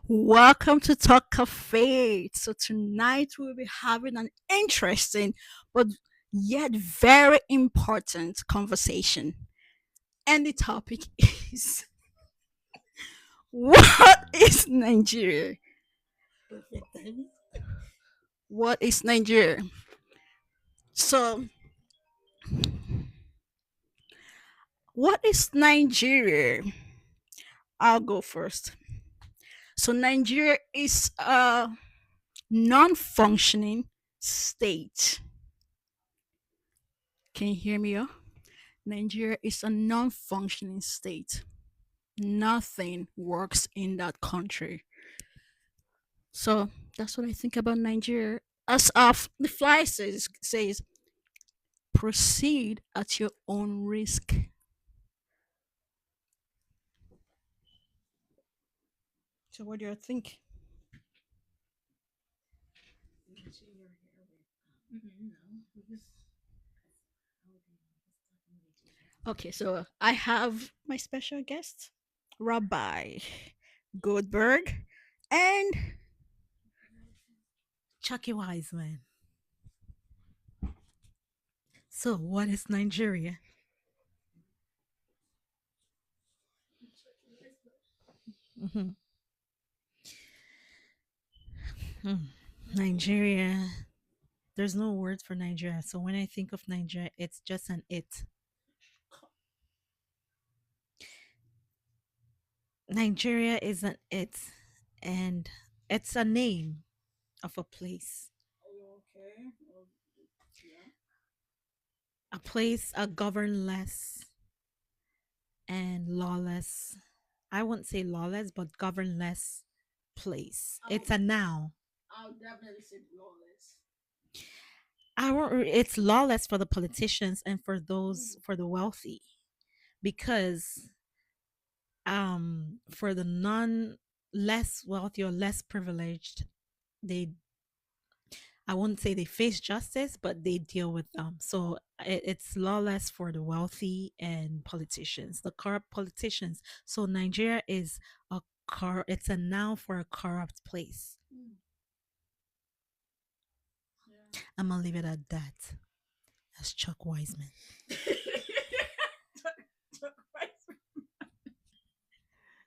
Welcome to TalkKafe. So tonight we'll be having an interesting but yet very important conversation. And the topic is what is Nigeria? What is Nigeria? So what is Nigeria? I'll go first. So Nigeria is a non-functioning state. Can you hear me? Nigeria is a non functioning state. Nothing works in that country. So that's what I think about Nigeria. As of the fly says proceed at your own risk. So what do you think? Okay, so I have my special guest, Rabbi Goldberg, and Chucky Wiseman. So, what is Nigeria? Mhm. Hmm. Nigeria. There's no word for Nigeria. So, when I think of Nigeria, it's just an it. Nigeria is an it, and it's a name of a place. okay. A place, a governless and lawless. I wouldn't say lawless, but governless place. I'll, It's a noun. I'll definitely say lawless. It's lawless for the politicians and for those for the wealthy because for the non less wealthy or less privileged, they I wouldn't say they face justice, but they deal with them. So it's lawless for the wealthy and politicians, the corrupt politicians. So Nigeria is it's a noun for a corrupt place. Mm, yeah. I'm gonna leave it at that. That's Chuck Wiseman.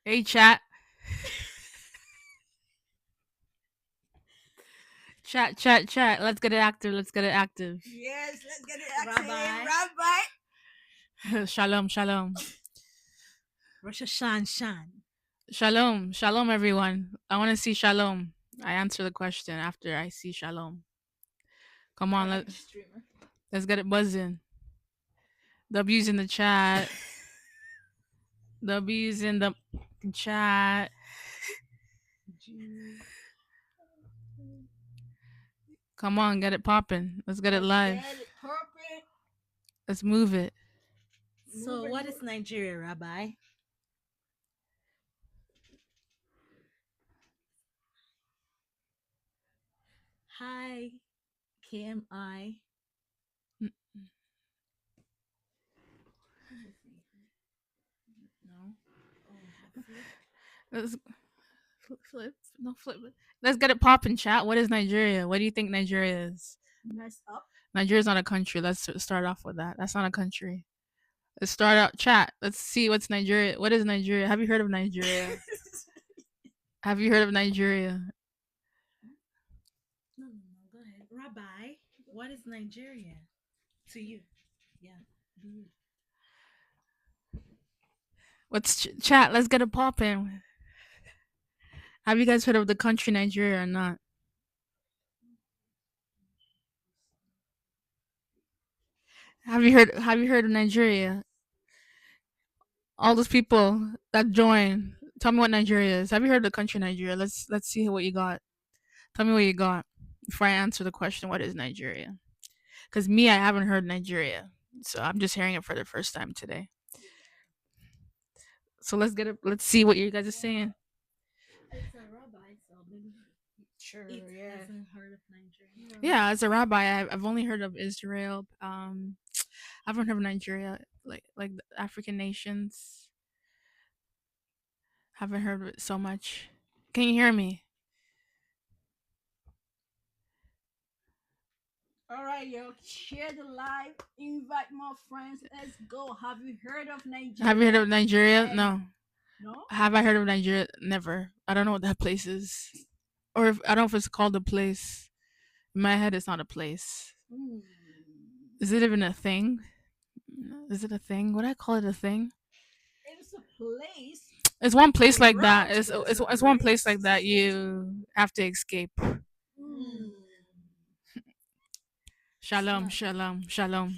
Hey, chat. Chat. Let's get it active. Let's get it active. Yes, let's get it active. Rabbi. Shalom. Rosh Shan. Shalom, everyone. I want to see shalom. I answer the question after I see shalom. Come on, let's get it buzzing. W's in the chat. W's in the chat. Come on, get it popping. Let's get it live. Let's move it. So, what is Nigeria, Rabbi? Hi, KMI. Mm, No. Let's flip. No flip. Let's get it popping, chat. What is Nigeria? What do you think Nigeria is? Mess up. Nigeria's not a country. Let's start off with that. That's not a country. Let's start out chat. Let's see what's Nigeria. What is Nigeria? Have you heard of Nigeria? Have you heard of Nigeria? No. Go ahead, Rabbi. What is Nigeria to you? Yeah. What's chat? Let's get it popping. Have you guys heard of the country Nigeria or not? Have you heard of Nigeria? All those people that join. Tell me what Nigeria is. Have you heard of the country Nigeria? Let's see what you got. Tell me what you got before I answer the question. What is Nigeria? Because me, I haven't heard Nigeria, so I'm just hearing it for the first time today. So let's get it. Let's see what you guys are saying. It's a rabbi, so maybe Sure, it yeah. hasn't heard of Nigeria. Yeah, as a rabbi, I've only heard of Israel. I haven't heard of Nigeria, like the African nations. Haven't heard of it so much. Can you hear me? All right, yo, share the live, invite more friends. Let's go. Have you heard of Have you heard Nigeria? of Nigeria? Have No. no? Have I heard of Nigeria? Never. I don't know what that place is, or if I don't know if it's called a place. In my head, it's not a place. Hmm. Is it even a thing? Is it a thing? Would I call it a thing? It's a place. It's one place like that. Around you, It's one place like that you have to escape. Hmm. Shalom, shalom, shalom.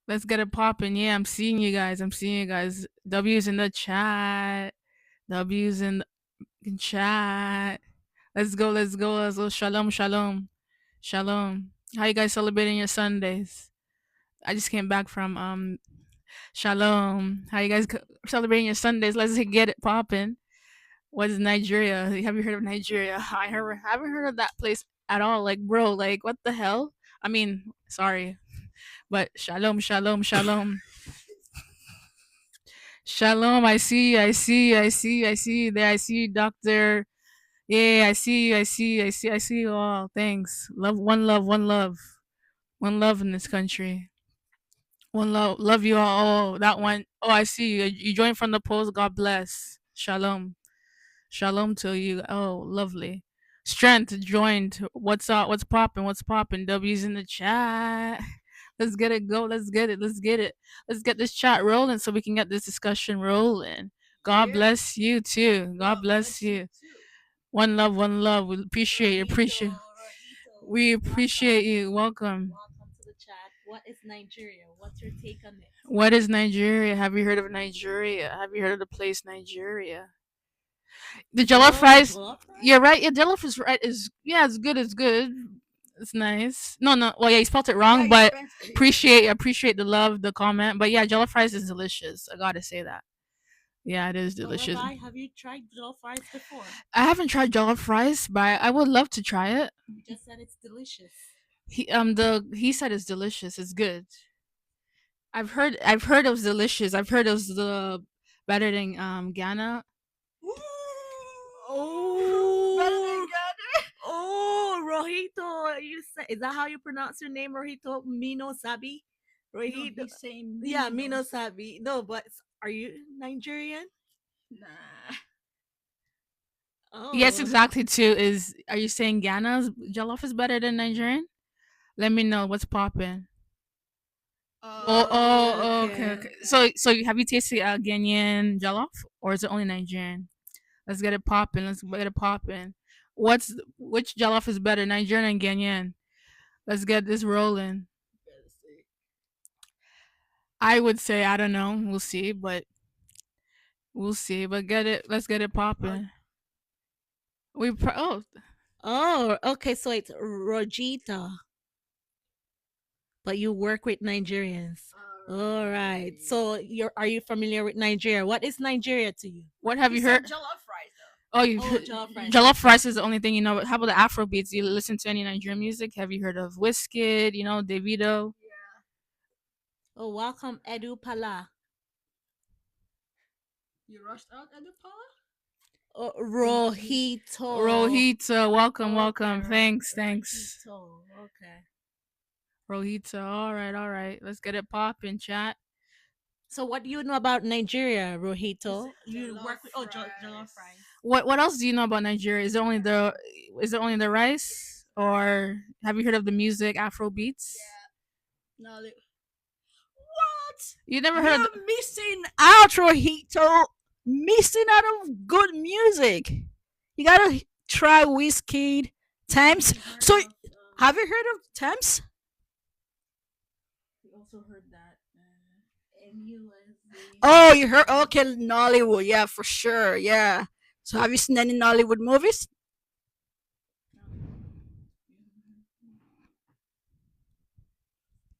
Let's get it popping. Yeah, I'm seeing you guys. I'm seeing you guys. W's in the chat. W's in the chat. Let's go. Let's go. Let's go. Shalom, shalom, shalom. How you guys celebrating your Sundays? I just came back from shalom. How you guys celebrating your Sundays? Let's get it popping. What is Nigeria? Have you heard of Nigeria? Haven't heard of that place at all. Like, bro, like, what the hell? I mean, sorry, but shalom, shalom, shalom, shalom. I see, I see, I see, I see you there. I see you, Doctor. Yeah, I see you. I see, I see, I see you all. Thanks. Love, one love, one love, one love in this country. One love, love you all. Oh, that one. Oh, I see you. You joined from the post. God bless. Shalom. Shalom to you. Oh, lovely. Strength joined. What's up? What's popping? What's popping? W's in the chat. Let's get it go. Let's get it. Let's get it. Let's get this chat rolling so we can get this discussion rolling. God Yeah. bless you too. God God bless bless you you. too. One love, one love. We appreciate you. Rojito, Appreciate. Rojito, We appreciate welcome. you. Welcome. Welcome to the chat. What is Nigeria? What's your take on it? What is Nigeria? Have you heard of Nigeria? Have you heard of the place Nigeria? The jollof Oh, rice. jollof Yeah, rice? right. Yeah, jollof is right. Is yeah, it's good. It's good. It's nice. No, no. Well, yeah, you spelled it Yeah, wrong, you but spent. Yeah. appreciate the love, the comment. But yeah, jollof rice is delicious. I gotta say that. Yeah, it is But delicious. Rabbi, have you tried jollof rice before? I haven't tried jollof rice, but I would love to try it. You just said it's delicious. He said it's delicious. It's good. I've heard it was delicious. I've heard it was the better than Ghana. Better than Oh, Ghana. oh, Rojito. You say, is that how you pronounce your name, Rojito? Mino Sabi? No, Rojito. he's saying Yeah, Mino. Mino Sabi. No, but are you Nigerian? Nah. Yes, Oh, exactly. Too is. Are you saying Ghana's jollof is better than Nigerian? Let me know what's popping. Oh, oh, okay, okay. okay. So have you tasted Ghanaian jollof, or is it only Nigerian? Let's get it popping. Let's get it popping. Which jollof is better, Nigerian and Ghanaian? Let's get this rolling. I would say I don't know. We'll see, but we'll see. But get it. Let's get it popping. Oh, Oh, okay. So it's Rojita, but you work with Nigerians. All right. So you're are you familiar with Nigeria? What is Nigeria to you? what have He you said heard? jollof rice though. Oh, you Oh, jollof rice. jollof Okay. rice is the only thing you know. How about the Afro beats? You listen to any Nigerian music? Have you heard of Wizkid? You know, Davido, Yeah. Oh, welcome Edu Pala. You rushed out at the power? Oh, Rohit. Rojito. Rohita. Welcome, Okay, welcome. Thanks, thanks. Rojito. Okay. Rohita. All right, all right. Let's get it popping, chat. So what do you know about Nigeria, He Rojito? said You jollof work with jollof rice. rice. What else do you know about Nigeria? Is it only the rice, or have you heard of the music Afro beats? Yeah. No, what? You never heard of You're missing out, Rohito. Missing out of good music. You gotta try Whiskey, Thames. So, have you heard of Thames? We also heard that. MUSD. Oh, you heard? Okay, Nollywood. Yeah, for sure. Yeah. So, have you seen any Nollywood movies?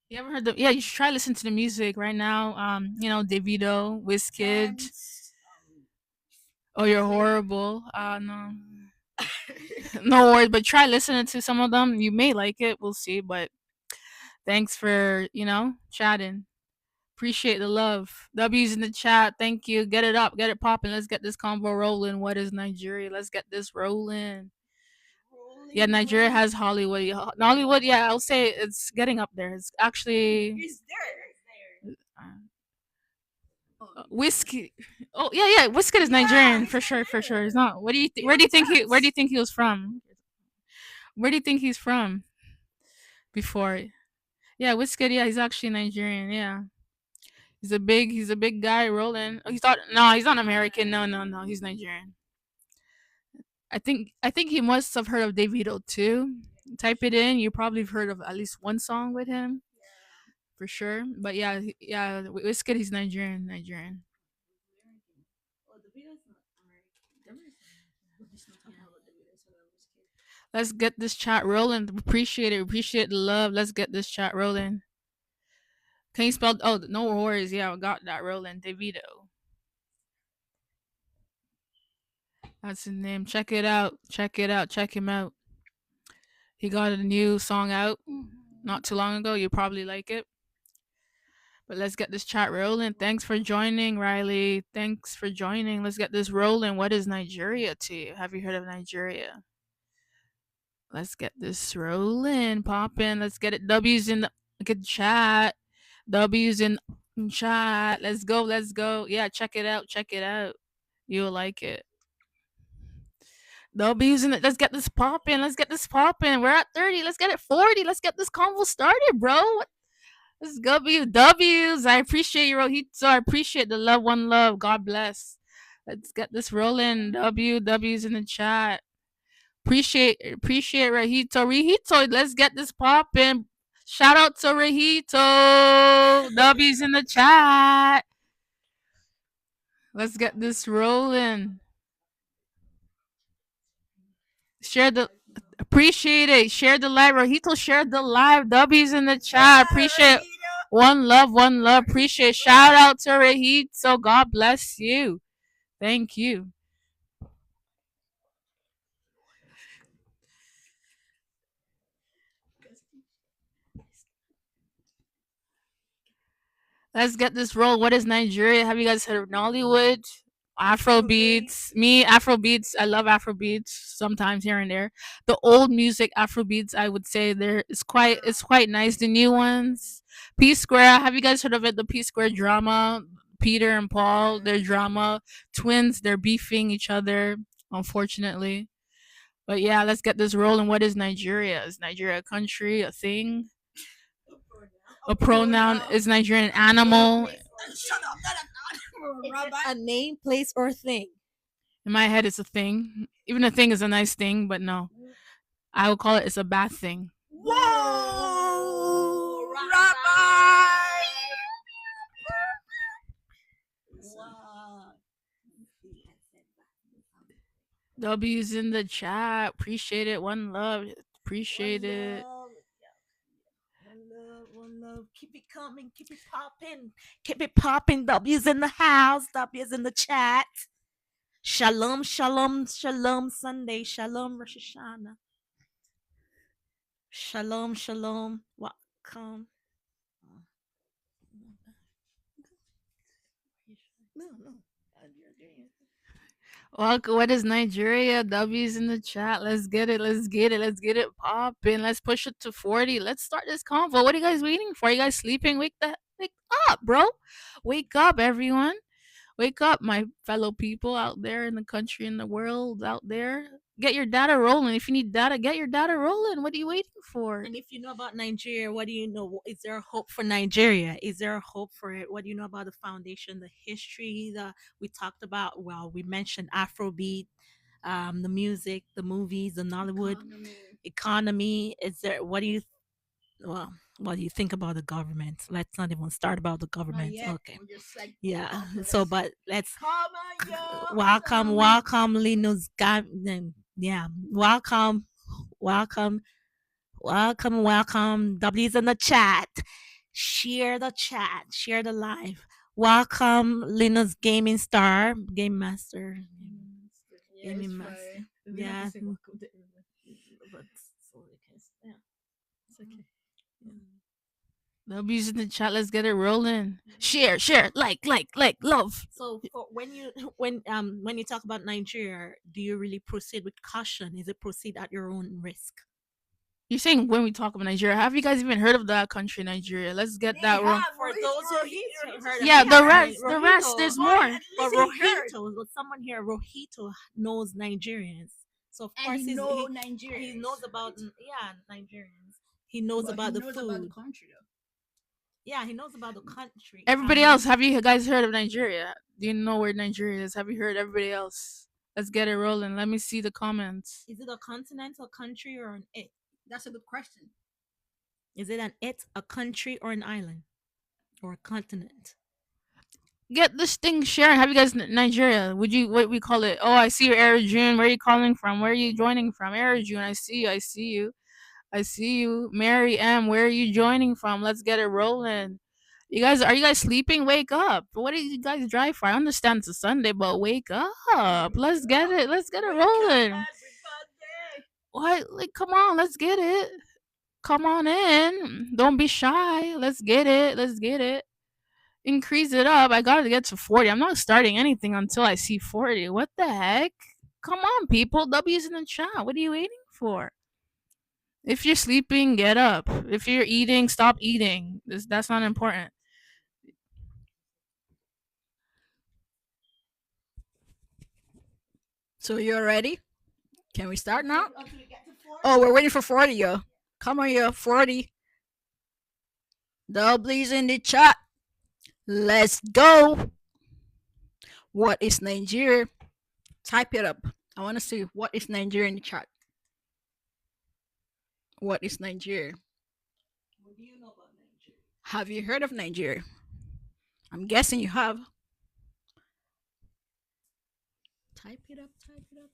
You ever heard the? Yeah, you should try listen to the music right now. You know, Davido, Wizkid. Thames. Oh, you're horrible. No, no worries. But try listening to some of them. You may like it. We'll see. But thanks for chatting. Appreciate the love. W's in the chat. Thank you. Get it up. Get it popping. Let's get this convo rolling. What is Nigeria? Let's get this rolling. Yeah, Nigeria has Hollywood. Hollywood, yeah, I'll say it's getting up there. It's actually whiskey. Oh yeah, yeah. Whiskey is Nigerian for sure, for sure. It's not. What do you? Where do you think he? Where do you think he was from? Where do you think he's from? Before, yeah, Whiskey. Yeah, he's actually Nigerian. Yeah, he's a big guy rolling. Oh, he's not. No, he's not American. No, no, no. He's Nigerian. I think he must have heard of Davido too. Type it in. You probably have heard of at least one song with him for sure. But yeah, yeah, Whiskey. He's Nigerian. Nigerian. Let's get this chat rolling. Appreciate it. Appreciate the love. Let's get this chat rolling. Can you spell? Oh, no worries. Yeah, I got that rolling. Davido. That's his name. Check it out. Check it out. Check him out. He got a new song out not too long ago. You probably like it. But let's get this chat rolling. Thanks for joining, Riley. Thanks for joining. Let's get this rolling. What is Nigeria to you? Have you heard of Nigeria? Let's get this rolling, popping. Let's get it. W's in the good chat. W's in chat. Let's go. Let's go. Yeah, check it out. Check it out. You'll like it. W's in it. Let's get this popping. Let's get this popping. We're at 30. Let's get it 40. Let's get this convo started, bro. Let's go, W's. I appreciate you, Rohito. I appreciate the love, one love. God bless. Let's get this rolling. W's in the chat. Appreciate Rahito. Rahito, let's get this popping. Shout out to Rahito. W's in the chat. Let's get this rolling. Share the appreciate it. Share the live. Rahito shared the live. W's in the chat. Appreciate one love, one love. Appreciate. Shout out to Rahito. God bless you. Thank you. Let's get this roll. What is Nigeria? Have you guys heard of Nollywood? Afro beats. Me, Afro beats. I love Afro beats sometimes here and there. The old music Afro beats, I would say there is quite nice. The new ones. P Square. Have you guys heard of it? The P Square drama. Peter and Paul, their drama. Twins, they're beefing each other, unfortunately. But yeah, let's get this rolling. What is Nigeria? Is Nigeria a country, a thing? A pronoun is Nigerian animal. Shut up, not an Is it a name, place, or thing? In my head, it's a thing. Even a thing is a nice thing, but no, I would call it's a bad thing. Whoa, Rabbi! Wow. W's in the chat. Appreciate it. One love. Appreciate it. One love. Keep it coming. Keep it popping. Keep it popping. W's in the house. W's in the chat. Shalom, shalom, shalom Sunday. Shalom, Rosh Hashanah. Shalom, shalom. Welcome. No. Welcome. What is Nigeria? W's in the chat. Let's get it. Let's get it. Let's get it popping. Let's push it to 40. Let's start this convo. What are you guys waiting for? Are you guys sleeping? Wake up, bro. Wake up, everyone. Wake up, my fellow people out there in the country, in the world, out there. Get your data rolling. If you need data, get your data rolling. What are you waiting for? And if you know about Nigeria, what do you know? Is there a hope for Nigeria? Is there a hope for it? What do you know about the foundation, the history that we talked about? Well, we mentioned Afrobeat, the music, the movies, the Nollywood economy. Is there? Well, what do you think about the government? Let's not even start about the government. Okay. Yeah. So, but let's welcome, Linus. Yeah. Welcome. W's in the chat. Share the chat. Share the live. Welcome, Linus Gaming Star, Game Master. Gaming Master. Yeah. But, yeah. It's okay. W's in the chat. Let's get it rolling. Share, share, like, love. So for when you when you talk about Nigeria, do you really proceed with caution? Is it proceed at your own risk? You're saying when we talk about Nigeria, have you guys even heard of that country, Nigeria? Let's get that wrong. For those who heard of Yeah, it, the rest, there's more. But Rojito, but someone here, Rojito knows Nigerians. So of course he knows about Nigerians. He knows about the food. country, though. Yeah, he knows about the country. Everybody else, have you guys heard of Nigeria? Do you know where Nigeria is? Have you heard everybody else? Let's get it rolling. Let me see the comments. Is it a continent, a country, or an it? That's a good question. Is it an it, a country, or an island, or a continent? Get this thing sharing. Have you guys Nigeria? Would you what we call it? Oh, I see you, Air June. Where are you calling from? Where are you joining from? Air June, I see you. I see you. I see you. Mary M, where are you joining from? Let's get it rolling. You guys, are you guys sleeping? Wake up. What do you guys drive for? I understand it's a Sunday, but wake up. Let's get it. Let's get it rolling. What? Like, come on. Let's get it. Come on in. Don't be shy. Let's get it. Let's get it. Increase it up. I gotta get to 40. I'm not starting anything until I see 40. What the heck? Come on, people. W's in the chat. What are you waiting for? If you're sleeping, get up. If you're eating, stop eating. That's not important. So you're ready? Can we start now? Oh, we're waiting for 40, yo. Come on, yo. 40. W's in the chat. Let's go. What is Nigeria? Type it up. I want to see what is Nigeria in the chat. What is Nigeria? What do you know about Nigeria? Have you heard of Nigeria? I'm guessing you have. Type it up. Type it up.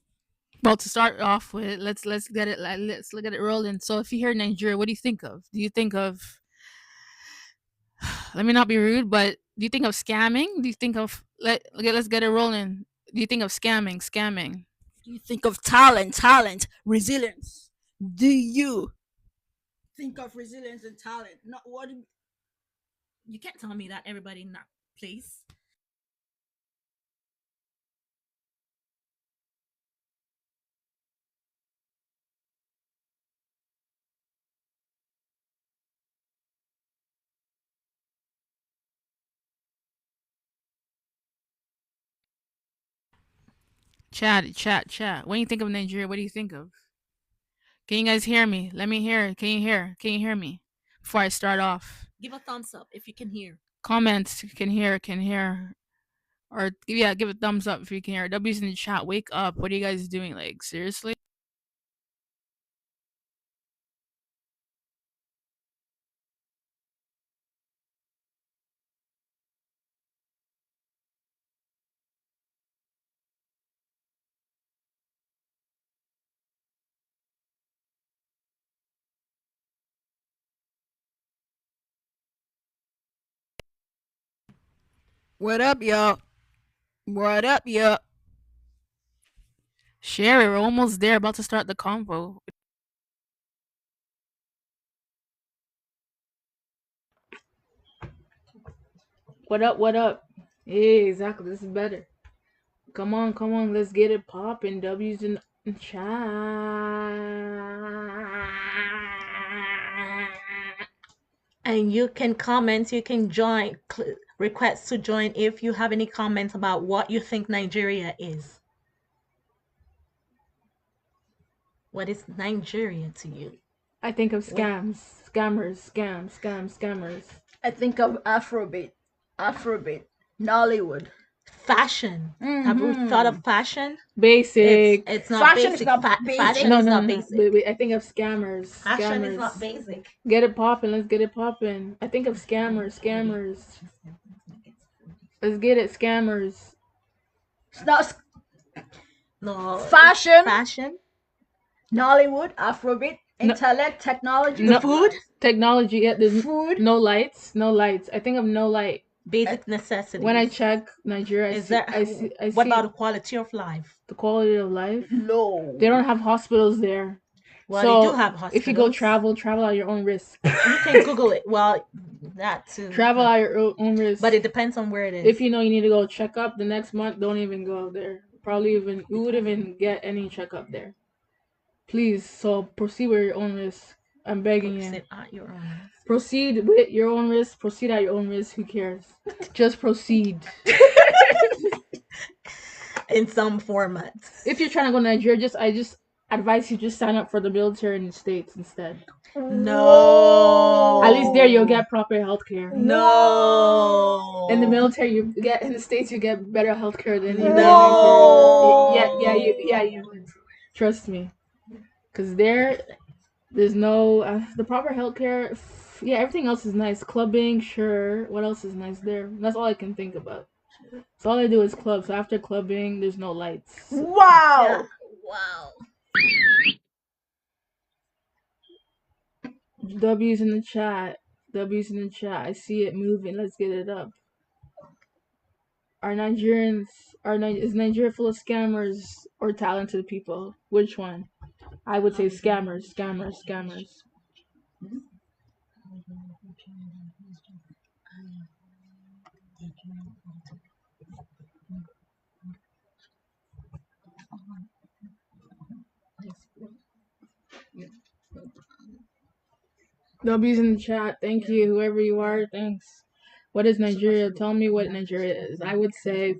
Well, to start off with, let's get it. Let's look at it rolling. So, if you hear Nigeria, what do you think of? Do you think of? Let me not be rude, but do you think of scamming? Do you think of let's get it rolling? Do you think of scamming? Do you think of talent, resilience? Do you think of resilience and talent? Not what? You can't tell me that everybody in that place. Chat. When you think of Nigeria, what do you think of? Can you guys hear me? Let me hear. Can you hear? Can you hear me? Before I start off. Give a thumbs up if you can hear. Comments, can hear. Or yeah, give a thumbs up if you can hear. W's in the chat. Wake up. What are you guys doing? Like, seriously? What up, y'all? What up, y'all? Share it. We're almost there. About to start the convo. What up? What up? Yeah, exactly. This is better. Come on. Let's get it popping. W's in the chat. And you can comment, you can join, request to join if you have any comments about what you think Nigeria is. What is Nigeria to you? I think of scams. Scammers. I think of Afrobeat, Nollywood. Fashion. Have you thought of fashion? Basic. It's not Fashion basic. is not basic. Fashion No, is no, not no. basic. Wait, I think of scammers. Fashion is not basic. Get it popping. Let's get it popping. I think of scammers. Let's get it, scammers. It's not No. fashion, Nollywood, Afrobeat, No. intellect, technology, No. Food? Technology. Yeah, there's food. no lights. I think of no light. Basic necessities. When I check Nigeria, I see what about the quality of life? the quality of life. Low. They don't have hospitals there. Well, they do So have if you go hospitals. travel at your own risk. You can Google it. Well, that too. Travel at your own risk. But it depends on where it is. If you know you need to go check up the next month, don't even go there. Probably even you would even get any checkup there. Please, so proceed with your own risk. I'm begging you. Proceed at your own risk. Proceed with your own risk. Proceed at your own risk. Who cares? Just proceed. In some format. If you're trying to go to Nigeria, I just advise you just sign up for the military in the States instead. No. At least there you'll get proper health care. No. In the military, you get in the States you get better health care than you No. get in Nigeria. You would. Trust me, because there's no the proper health care. Yeah, everything else is nice. Clubbing, sure. What else is nice there? That's all I can think about. So all I do is club. So after clubbing, there's no lights. Wow. Yeah. Wow. W's in the chat. W's in the chat. I see it moving. Let's get it up. Are Nigerians is Nigeria full of scammers or talented people? Which one? I would say scammers. W's in the chat. Thank you, whoever you are. Thanks. What is Nigeria? Tell me what Nigeria is. I would say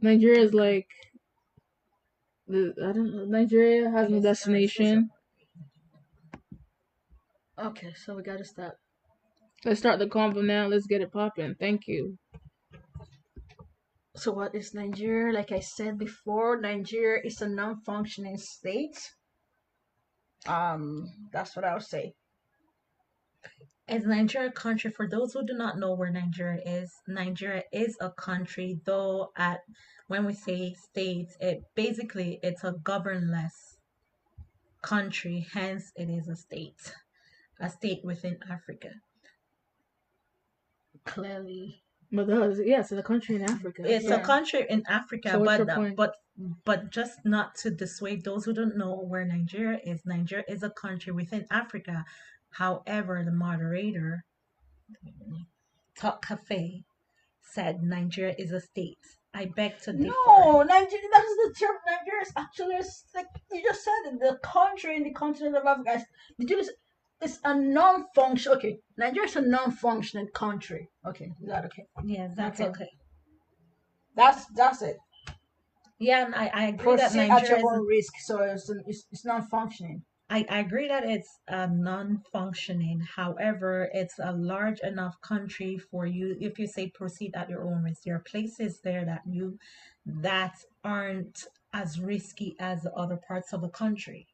Nigeria is like I don't know. Nigeria has no destination. Okay, so we gotta start. Let's start the convo now. Let's get it popping. Thank you. So what is Nigeria? Like I said before, Nigeria is a non-functioning state. That's what I would say. Is Nigeria a country? For those who do not know where Nigeria is a country, though at when we say states, it's a governless country, hence it is a state within Africa. Clearly. But it's a country in Africa. It's a country in Africa, So what's your point? but just not to dissuade those who don't know where Nigeria is. Nigeria is a country within Africa. However, the moderator, TalkKafe, said Nigeria is a state. I beg to differ. No, Nigeria. That's the term. Nigeria is actually like you just said it. The country in the continent of Africa. Did you listen? It's a non-function. Okay, Nigeria is a non-functioning country. Okay, is that okay? Yeah, that's okay. That's it. Yeah, and I agree that Proceed at Nigeria your is own risk. So it's non-functioning. I agree that it's non-functioning. However, it's a large enough country for you. If you say proceed at your own risk, there are places there that aren't as risky as the other parts of the country.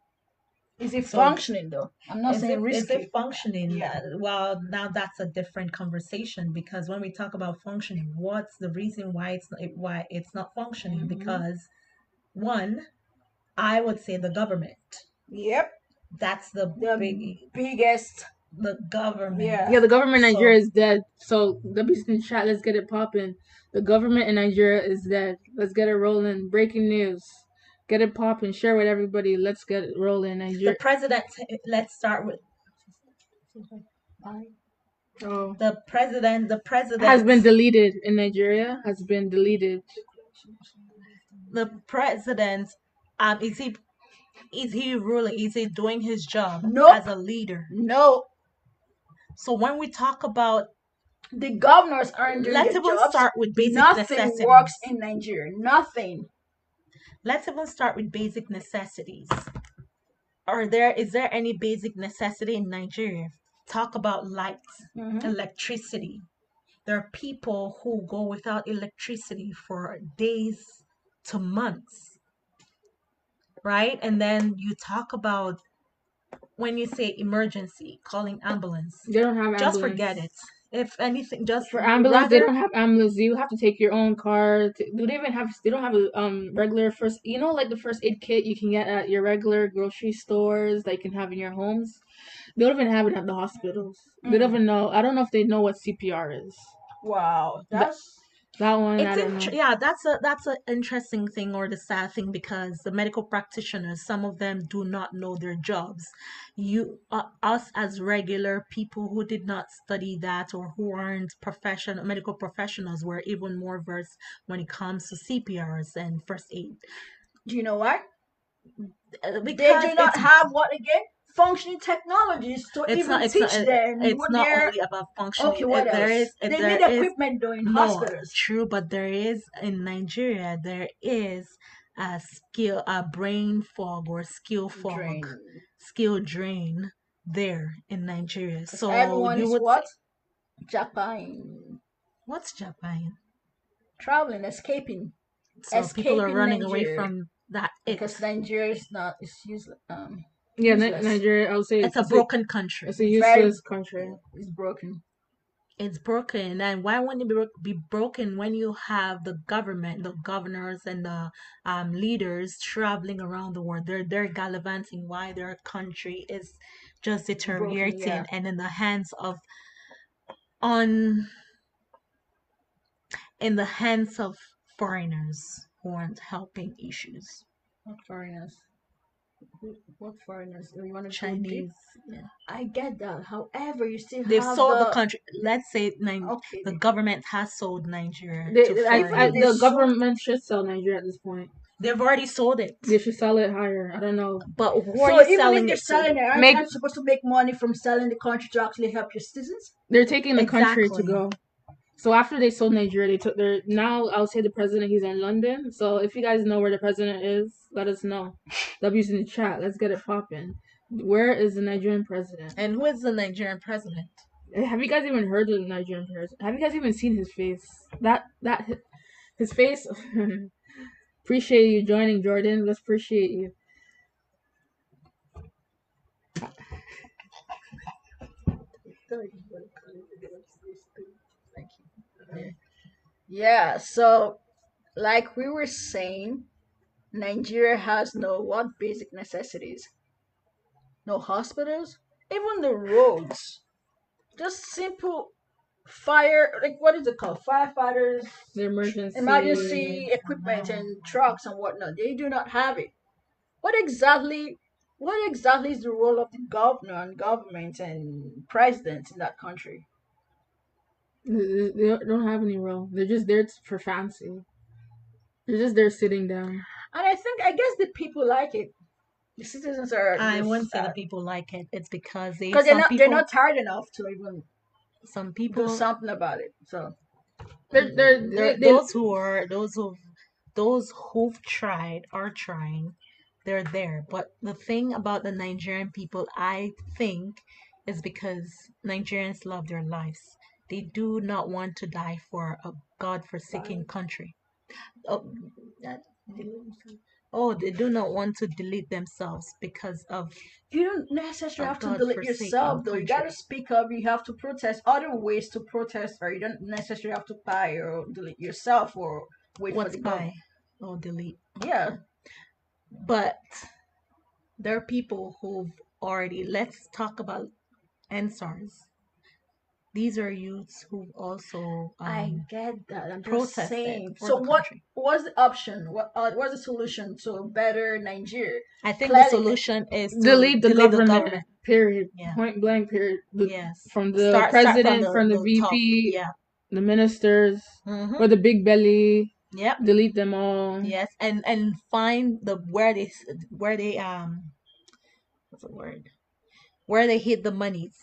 Is it functioning though? I'm not saying risky. Is it functioning? Yeah. Well, now that's a different conversation because when we talk about functioning, what's the reason why it's not functioning? Mhm. Because one, I would say the government. Yep. That's the biggest. The government. Yeah, the government in Nigeria is dead. So W's in chat, let's get it popping. The government in Nigeria is dead. Let's get it rolling. Breaking news. Get it popping. Share with everybody. Let's get it rolling. Nigeria. The president. Let's start with. Oh. The president has been deleted in Nigeria. Has been deleted. The president. Is he ruling? Is he doing his job as a leader? No. So when we talk about the governors aren't doing let's their even jobs, start with basic nothing necessities. Works in Nigeria. Nothing. Let's even start with basic necessities. Is there any basic necessity in Nigeria? Talk about lights, electricity. There are people who go without electricity for days to months. Right? And then you talk about when you say emergency, calling ambulance. They don't have ambulance. Just forget it. If anything, just for ambulance, they don't have ambulance. You have to take your own car. Do they even have? They don't have a regular first. You know, like the first aid kit you can get at your regular grocery stores that you can have in your homes. They don't even have it at the hospitals. They don't even know. I don't know if they know what CPR is. Wow, that's That one, I don't know. Yeah, that's an interesting thing or the sad thing because the medical practitioners, some of them do not know their jobs. Us as regular people who did not study that or who aren't professional medical professionals, were even more versed when it comes to CPRs and first aid. Do you know why? They Because do not have what again? Functioning technologies to even teach them it's what not they're. only about Okay, functioning. what There else? is They there need is equipment though in no hospitals. true, but there is in Nigeria there is a brain fog or Drain. skill drain there in Nigeria. Because So everyone you is would say, what? Japan. what's Japan? Traveling, escaping. So people are Escaping running away Nigeria. from that. Because Nigeria is not, it's useless. Yeah, Useless. Nigeria, I would say It's a broken country. it's a Very, useless country. it's broken. It's broken, and why wouldn't it be broken when you have the government, the governors, and the leaders traveling around the world? They're gallivanting why their country is just Broken, yeah. deteriorating and in the hands of on in the hands of foreigners who aren't helping issues. What foreigners? What foreigners? You want to go deep? Chinese, yeah. I get that. However, you still They've have sold the the. country. Let's say Okay, the government has sold Nigeria to even if they foreigners. The sold. government should sell Nigeria at this point. They've already sold it. They should sell it higher. I don't know. But who are So you even if selling they're it to? selling it, aren't Make you supposed to make money from selling the country to actually help your citizens? They're taking the country to Exactly. go. So after they sold Nigeria, they took their now. I'll say the president. He's in London. So if you guys know where the president is, let us know. W's in the chat. Let's get it popping. Where is the Nigerian president? And who is the Nigerian president? Have you guys even heard of the Nigerian president? Have you guys even seen his face? That his face. Appreciate you joining, Jordan. Let's appreciate you. Yeah, so like we were saying, Nigeria has no what basic necessities? No hospitals, even the roads. Just simple fire, like what is it called? Firefighters, The emergency equipment and trucks and whatnot. They do not have it. What exactly what exactly is the role of the governor and government and president in that country? They don't have any role. They're just there for fancy. They're just there sitting down. And I guess the people like it. The citizens are I just wouldn't say the people like it. It's because because they're not tired enough to even some do people something about it. So those who've tried are trying. They're there. But the thing about the Nigerian people, I think, is because Nigerians love their lives. They do not want to die for a God-forsaken country. Oh, that, they do not want to delete themselves because of you don't a necessarily have to delete God-forsaken yourself though. You gotta country. speak up, you have to protest. Other ways to protest or you don't necessarily have to buy or delete yourself or wait for What's the by? government. Oh, delete. Yeah. But there are people who've already. Let's talk about NSARS. These are youths who also I get that. I'm just protested saying. for So the what country. was the option? What's the solution to better Nigeria? I think the Clearly, solution is to Delete the delete the government. government. Period. Yeah. Point blank. Period. Yes. From the Start president, from the the VP, top. Yeah. the ministers, Mm-hmm. or the big belly. Yep. Delete them all. Yes, and find the where they what's the word, where they hid the monies.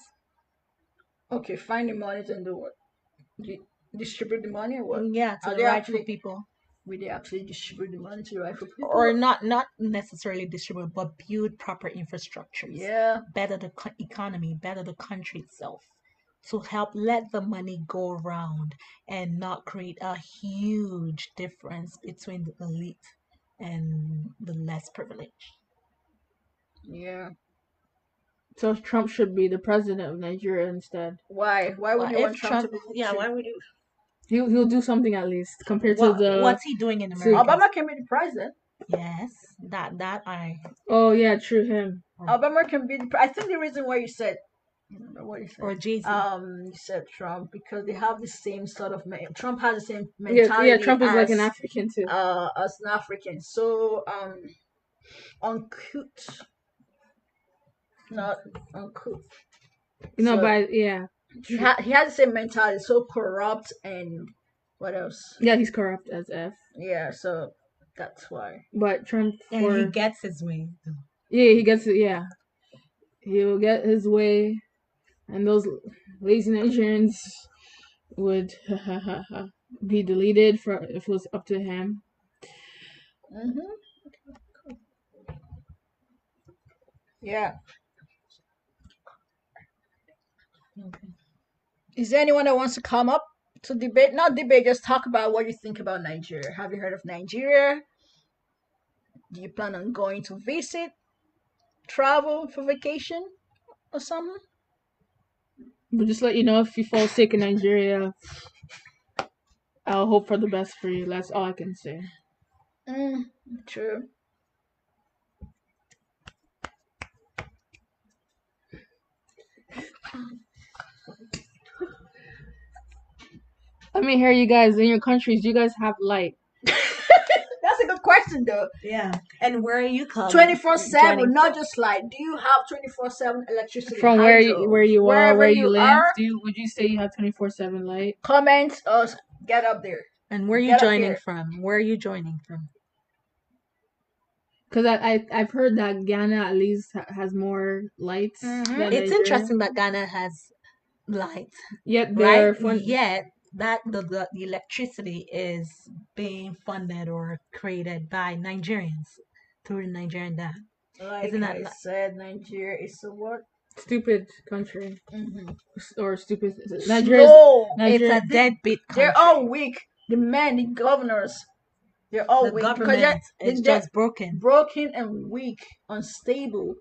okay, find the money and do what? Distribute the money or what? Yeah, to Are the they rightful actually people, will they actually distribute the money to the rightful people? or not necessarily distribute, but build proper infrastructures, Yeah. better the economy, better the country itself, to help let the money go around and not create a huge difference between the elite and the less privileged. Yeah. So Trump should be the president of Nigeria instead. Why? Why would Well, you if want Trump to Trump, be? yeah, why would you? He'll do something at least compared to the. What's he doing in to- America? Obama can be the president. Yes, that I Oh yeah, true him. Obama can be. I think the reason why you said I don't know what you Or said. Jay-Z? You said Trump because they have the same sort of Trump has the same Yeah, yeah. mentality Trump is like an African too. as an African. So uncouth, not uncouth. You know, So but yeah, he has the same mentality, so corrupt and what else? yeah, he's corrupt as f. Yeah, so that's why. But Trump And he for gets his way. yeah, he gets it. Yeah, he'll get his way, and those lazy Nigerians would be deleted for if it was up to him. Mhm. Yeah. Okay. Is there anyone that wants to come up to debate? Not debate, just talk about what you think about Nigeria. Have you heard of Nigeria? Do you plan on going to visit, travel for vacation or something? But just let you know if you fall sick in Nigeria, I'll hope for the best for you. That's all I can say. Mm, true. Let me hear you guys in your countries. Do you guys have light? That's a good question though. Yeah. And where are you coming? 24/7, not just like. Do you have 24/7 electricity? From where you are, wherever where you you live? are? Would you say you have 24/7 light? Comment or get up there. And where are you Get up joining here. from? Where are you joining from? Because I've heard that Ghana at least has more lights than It's Nigeria. interesting that Ghana has light, Yet right? they're fun. Yet that the electricity is being funded or created by Nigerians through the Nigerian dam. Like Isn't that I said, Nigeria is a what? Stupid country or stupid Slow. it's a Nigeria. deadbeat country? They're all weak. The men, the governors, they're all The weak because government is they're just broken. broken and weak, unstable.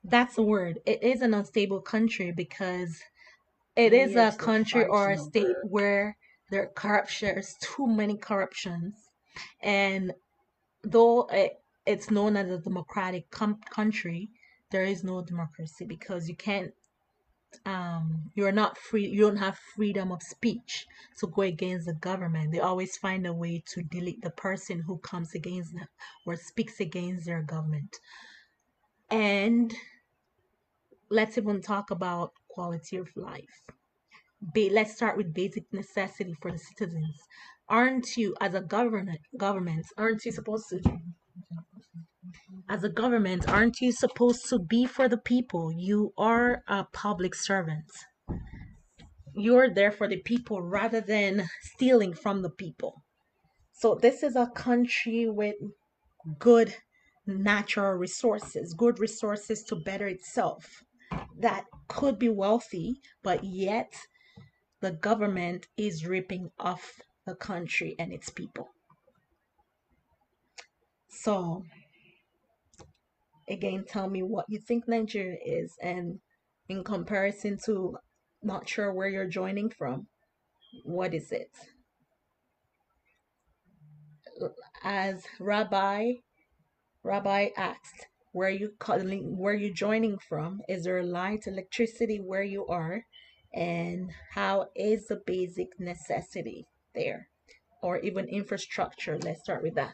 That's the word. It is an unstable country because it is Yes, a they're country or a fighting state over. where there corruption, there's too many corruptions, and though it's known as a democratic country, there is no democracy because you can't you're not free, you don't have freedom of speech to go against the government. They always find a way to delete the person who comes against them or speaks against their government. And let's even talk about quality of life. Let's start with basic necessity for the citizens. Aren't you, as a government, aren't you supposed to, as a government, aren't you supposed to be for the people? You are a public servant. You're there for the people rather than stealing from the people. So this is a country with good natural resources, good resources to better itself, that could be wealthy, but yet the government is ripping off the country and its people. So, again, tell me what you think Nigeria is, and in comparison to not sure where you're joining from, what is it? As Rabbi asked, where you joining from? Is there light, electricity where you are? And how is the basic necessity there? Or even infrastructure. Let's start with that.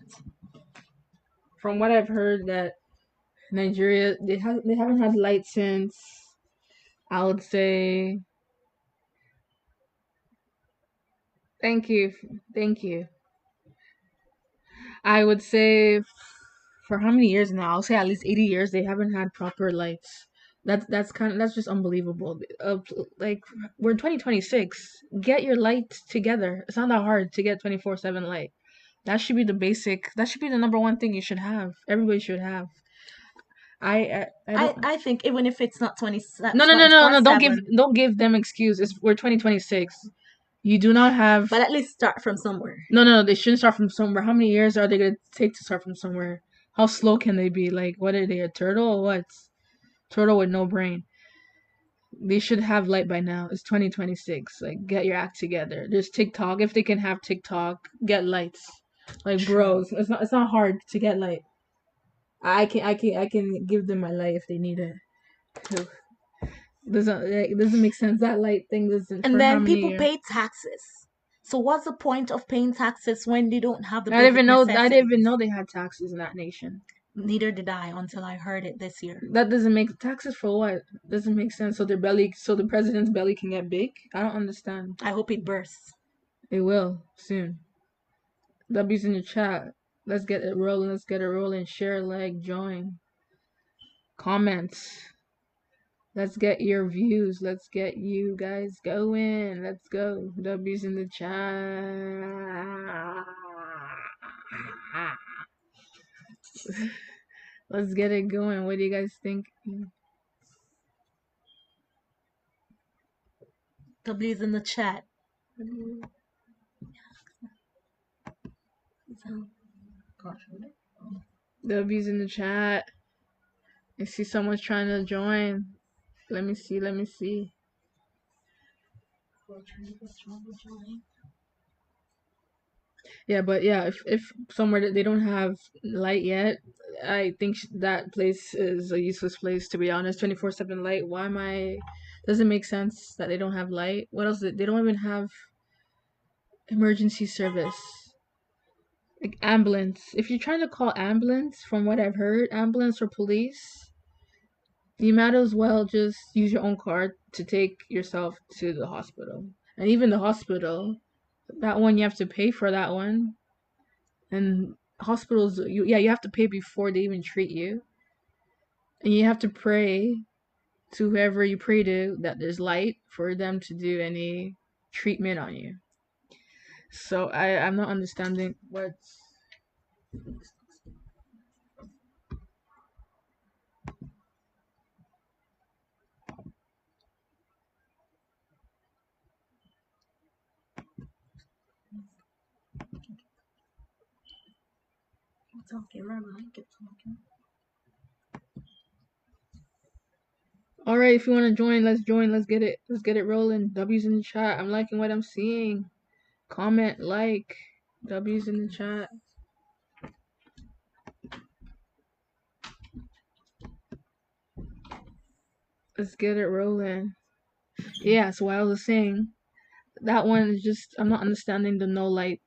From what I've heard, that Nigeria they haven't had light since, I would say, thank you, thank you. I would say for how many years now? I'll say at least 80 years they haven't had proper lights. That's just unbelievable. Like we're in 2026. Get your light together. It's not that hard to get 24/7 light. That should be the basic. That should be the number one thing you should have. Everybody should have. I don't. I think even if it's not 20, No. 24/7, Don't give them excuse. We're 2026. You do not have. but at least start from somewhere. No. They shouldn't start from somewhere. How many years are they gonna take to start from somewhere? How slow can they be? Like, what are they, a turtle or what? Turtle with no brain. They should have light by now. It's 2026. Like, get your act together. There's TikTok. If they can have TikTok, get lights. Like, bros, it's not hard to get light. I can give them my light if they need it. It doesn't make sense. That light thing doesn't And for how then many people years? pay taxes. So what's the point of paying taxes when they don't have the I didn't basic even know. I didn't even necessities? know they had taxes in that nation. Neither did I until I heard it this year. That doesn't make taxes for what? Doesn't make sense. So their belly, so the president's belly can get big. I don't understand. I hope it bursts. It will soon. W's in the chat. Let's get it rolling. Let's get it rolling. Share, like, join, comments. Let's get your views. Let's get you guys going. Let's go. W's in the chat. Let's get it going. What do you guys think? W's in the chat. W's in the chat. I see someone's trying to join. Let me see. Let me see. Yeah, but yeah, if somewhere that they don't have light yet, I think that place is a useless place, to be honest. 24/7 light. Why am I? Doesn't make sense that they don't have light. What else? They don't even have emergency service. Like ambulance. If you're trying to call ambulance, from what I've heard, ambulance or police, you might as well just use your own card to take yourself to the hospital. And even the hospital, that one you have to pay for that one. And hospitals, you have to pay before they even treat you. And you have to pray to whoever you pray to that there's light for them to do any treatment on you. So I'm not understanding what's. All right, if you want to join, let's join. Let's get it. Let's get it rolling. W's in the chat. I'm liking what I'm seeing. Comment, like. W's in the chat. Let's get it rolling. Yeah, so what I was saying, that one is just, I'm not understanding the no light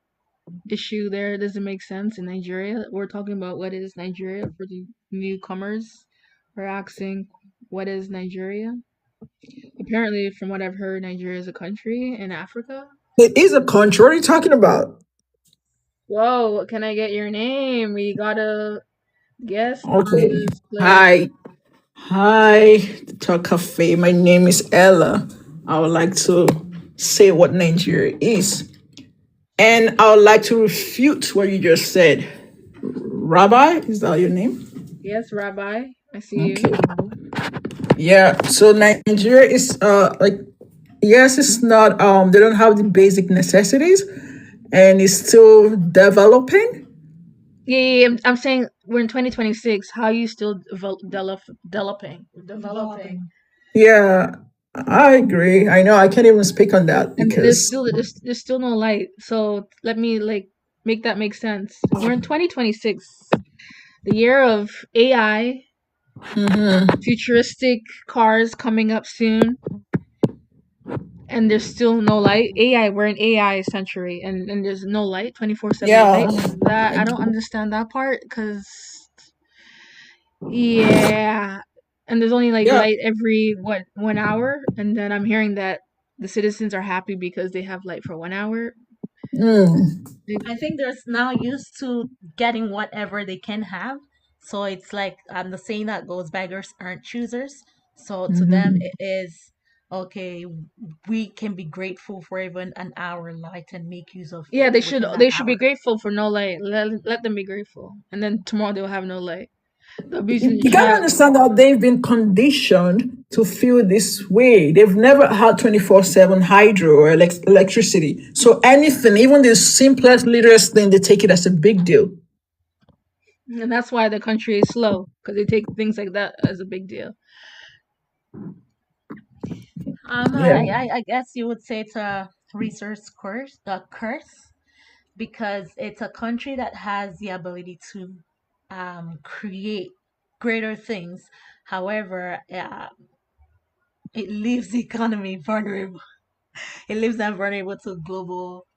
issue there. It doesn't make sense in Nigeria. We're talking about what is Nigeria for the newcomers. We're asking what is Nigeria. Apparently, from what I've heard, Nigeria is a country in Africa. It is a country. What are you talking about? Whoa, can I get your name? We gotta guess Okay. this place. Hi. Hi, TalkKafe. My name is Ella. I would like to say what Nigeria is. And I would like to refute what you just said. Rabbi, is that your name? Yes, Rabbi. I see you. Okay. Yeah. So Nigeria is like, yes, it's not they don't have the basic necessities and it's still developing. Yeah, I'm saying we're in 2026. How are you still developing? Yeah, I agree. I know I can't even speak on that And there's because still there's still no light. So let me like make that make sense. We're in 2026, the year of AI, futuristic cars coming up soon, and there's still no light. AI, we're in AI century, and there's no light, 24/7 yeah, light. That I don't understand that part, cause yeah, and there's only like yeah. light every what 1 hour, and then I'm hearing that the citizens are happy because they have light for 1 hour. Mm, I think they're now used to getting whatever they can have. So it's like the saying that goes, beggars aren't choosers. So to them, mhm. it is okay. We can be grateful for even an hour light and make use of Yeah, within that they should be hour. grateful for no light. Let them be grateful, and then tomorrow they'll have no light. The bees in You the you gotta chat. understand that they've been conditioned to feel this way. They've never had 24/7 hydro or electricity. So anything, even the simplest, littlest thing, they take it as a big deal. And that's why the country is slow, because they take things like that as a big deal. Yeah. I guess you would say it's a resource curse because it's a country that has the ability to create greater things. However, it leaves the economy vulnerable. It leaves them vulnerable to global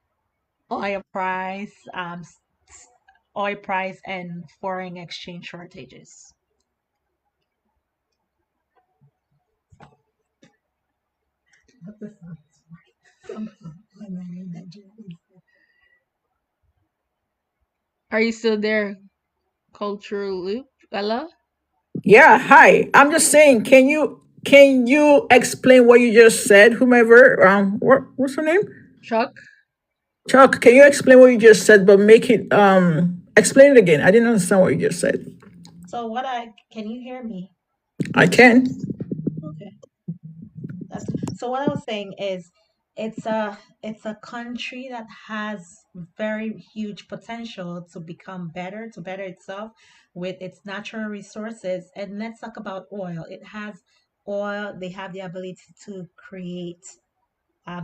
oil price, oil price and foreign exchange shortages. Are you still there, Cultural Loop, Ella? Yeah, hi. I'm just saying, can you explain what you just said, whomever? What's her name? Chuck? Chuck, can you explain what you just said, but make it explain it again. I didn't understand what you just said. So what I can you hear me? I can. Okay. That's so what I was saying is it's a country that has very huge potential to become better, to better itself with its natural resources. And let's talk about oil. It has oil, they have the ability to create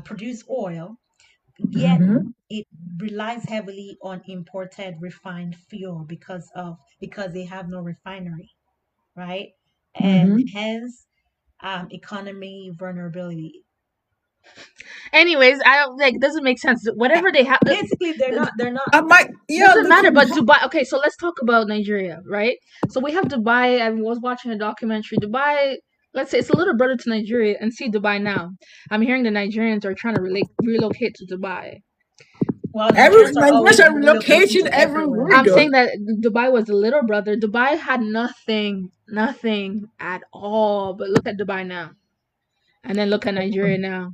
produce oil, yet Mm-hmm. it relies heavily on imported refined fuel because they have no refinery, right? And Mm-hmm. hence economy vulnerability. Anyways, I don't like. Doesn't make sense. Whatever they have, Basically, they're not. I might, yeah, doesn't matter. But because Dubai. Okay, so let's talk about Nigeria, right? So we have Dubai. I was watching a documentary. Dubai. Let's say it's a little brother to Nigeria, and see Dubai now. I'm hearing the Nigerians are trying to relocate to Dubai. Well, every Nigerians are Nigerians always are relocating relocating to everywhere, everywhere. I'm though. saying that Dubai was the little brother. Dubai had nothing, nothing at all. But look at Dubai now, and then look at Nigeria now.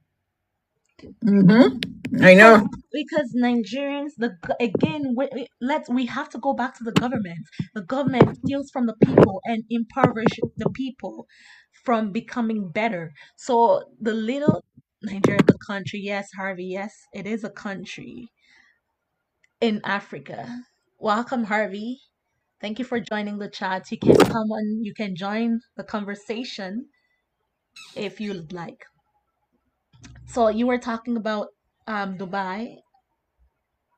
Mm-hmm. I because know. because Nigerians again we have to go back to the government. The government steals from the people and impoverish the people from becoming better. So the little Nigeria is a country, yes, Harvey, yes, it is a country in Africa. Welcome, Harvey. Thank you for joining the chat. You can come on, you can join the conversation if you'd like. So you were talking about Dubai,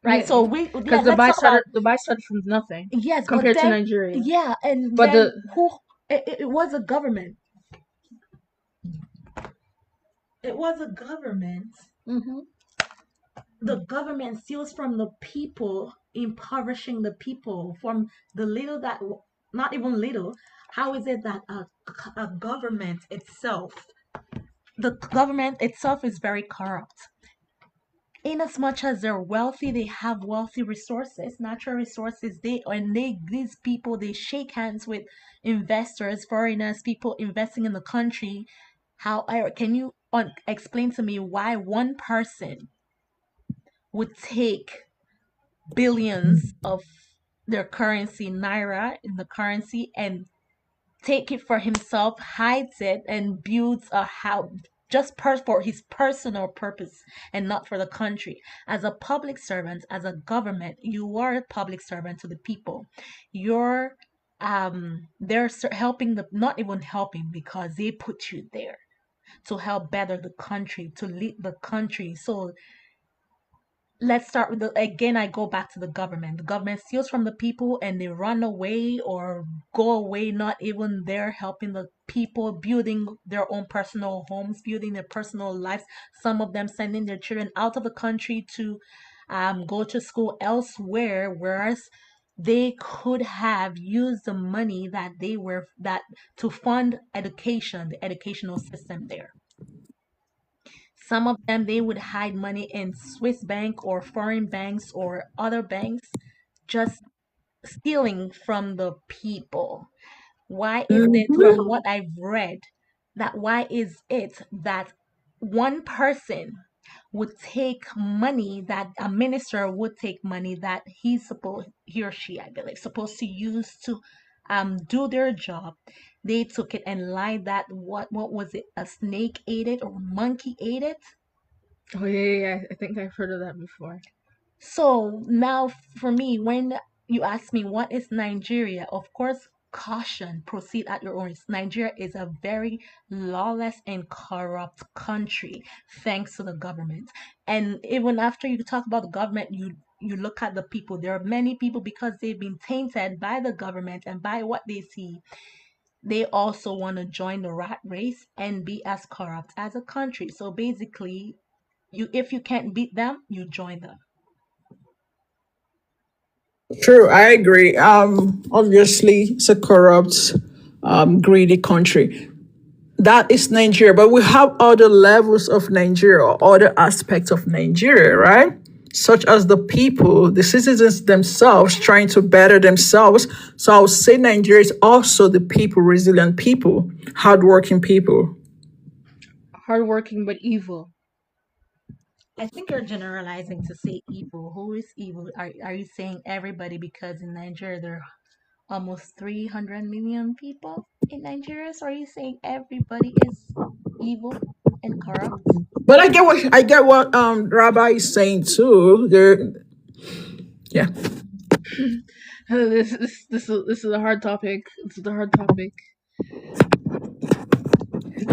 right? Yeah, So we because yeah, let's talk about Dubai started from nothing yes, but compared to then Nigeria. yeah, and But then the who it was a government. It was a government. hmm The government steals from the people, impoverishing the people from the little that not even little. How is it that a government itself, the government itself is very corrupt? In as much as they're wealthy, they have wealthy resources, natural resources. These people they shake hands with investors, foreigners, people investing in the country. However, can you explain to me why one person would take billions of their currency, naira, in the currency, and take it for himself, hides it, and builds a house just for his personal purpose and not for the country. As a public servant, as a government, you are a public servant to the people. You're they're helping the not even helping because they put you there to help better the country, to lead the country. So let's start with again I go back to the government. The government steals from the people and they run away or go away, not even there helping the people, building their own personal homes, building their personal lives. Some of them sending their children out of the country to go to school elsewhere, whereas they could have used the money that they were that to fund education, the educational system there. Some of them they would hide money in Swiss bank or foreign banks or other banks, just stealing from the people. Why is it, from Mm-hmm. what I've read, that why is it that one person would take money that a minister would take money that he or she I believe supposed to use to do their job. They took it and lied that what was it, a snake ate it or monkey ate it. oh yeah, I think I've heard of that before. So now for me, when you ask me what is Nigeria, of course, caution, proceed at your own risk. Nigeria is a very lawless and corrupt country, thanks to the government. And even after you talk about the government, you look at the people. There are many people because they've been tainted by the government and by what they see. they also want to join the rat race and be as corrupt as a country. So basically, if you can't beat them, you join them. True, I agree. Obviously, it's a corrupt, greedy country. That is Nigeria, but we have other levels of Nigeria or other aspects of Nigeria, right? Such as the people, the citizens themselves trying to better themselves. So I would say Nigeria is also the people, resilient people, hardworking people. Hardworking but evil. I think you're generalizing to say evil. Who is evil? Are you saying everybody? Because in Nigeria there are almost 300 million people in Nigeria. So are you saying everybody is evil and corrupt? But I get what Rabbi is saying too. Yeah. This is a hard topic. This is a hard topic.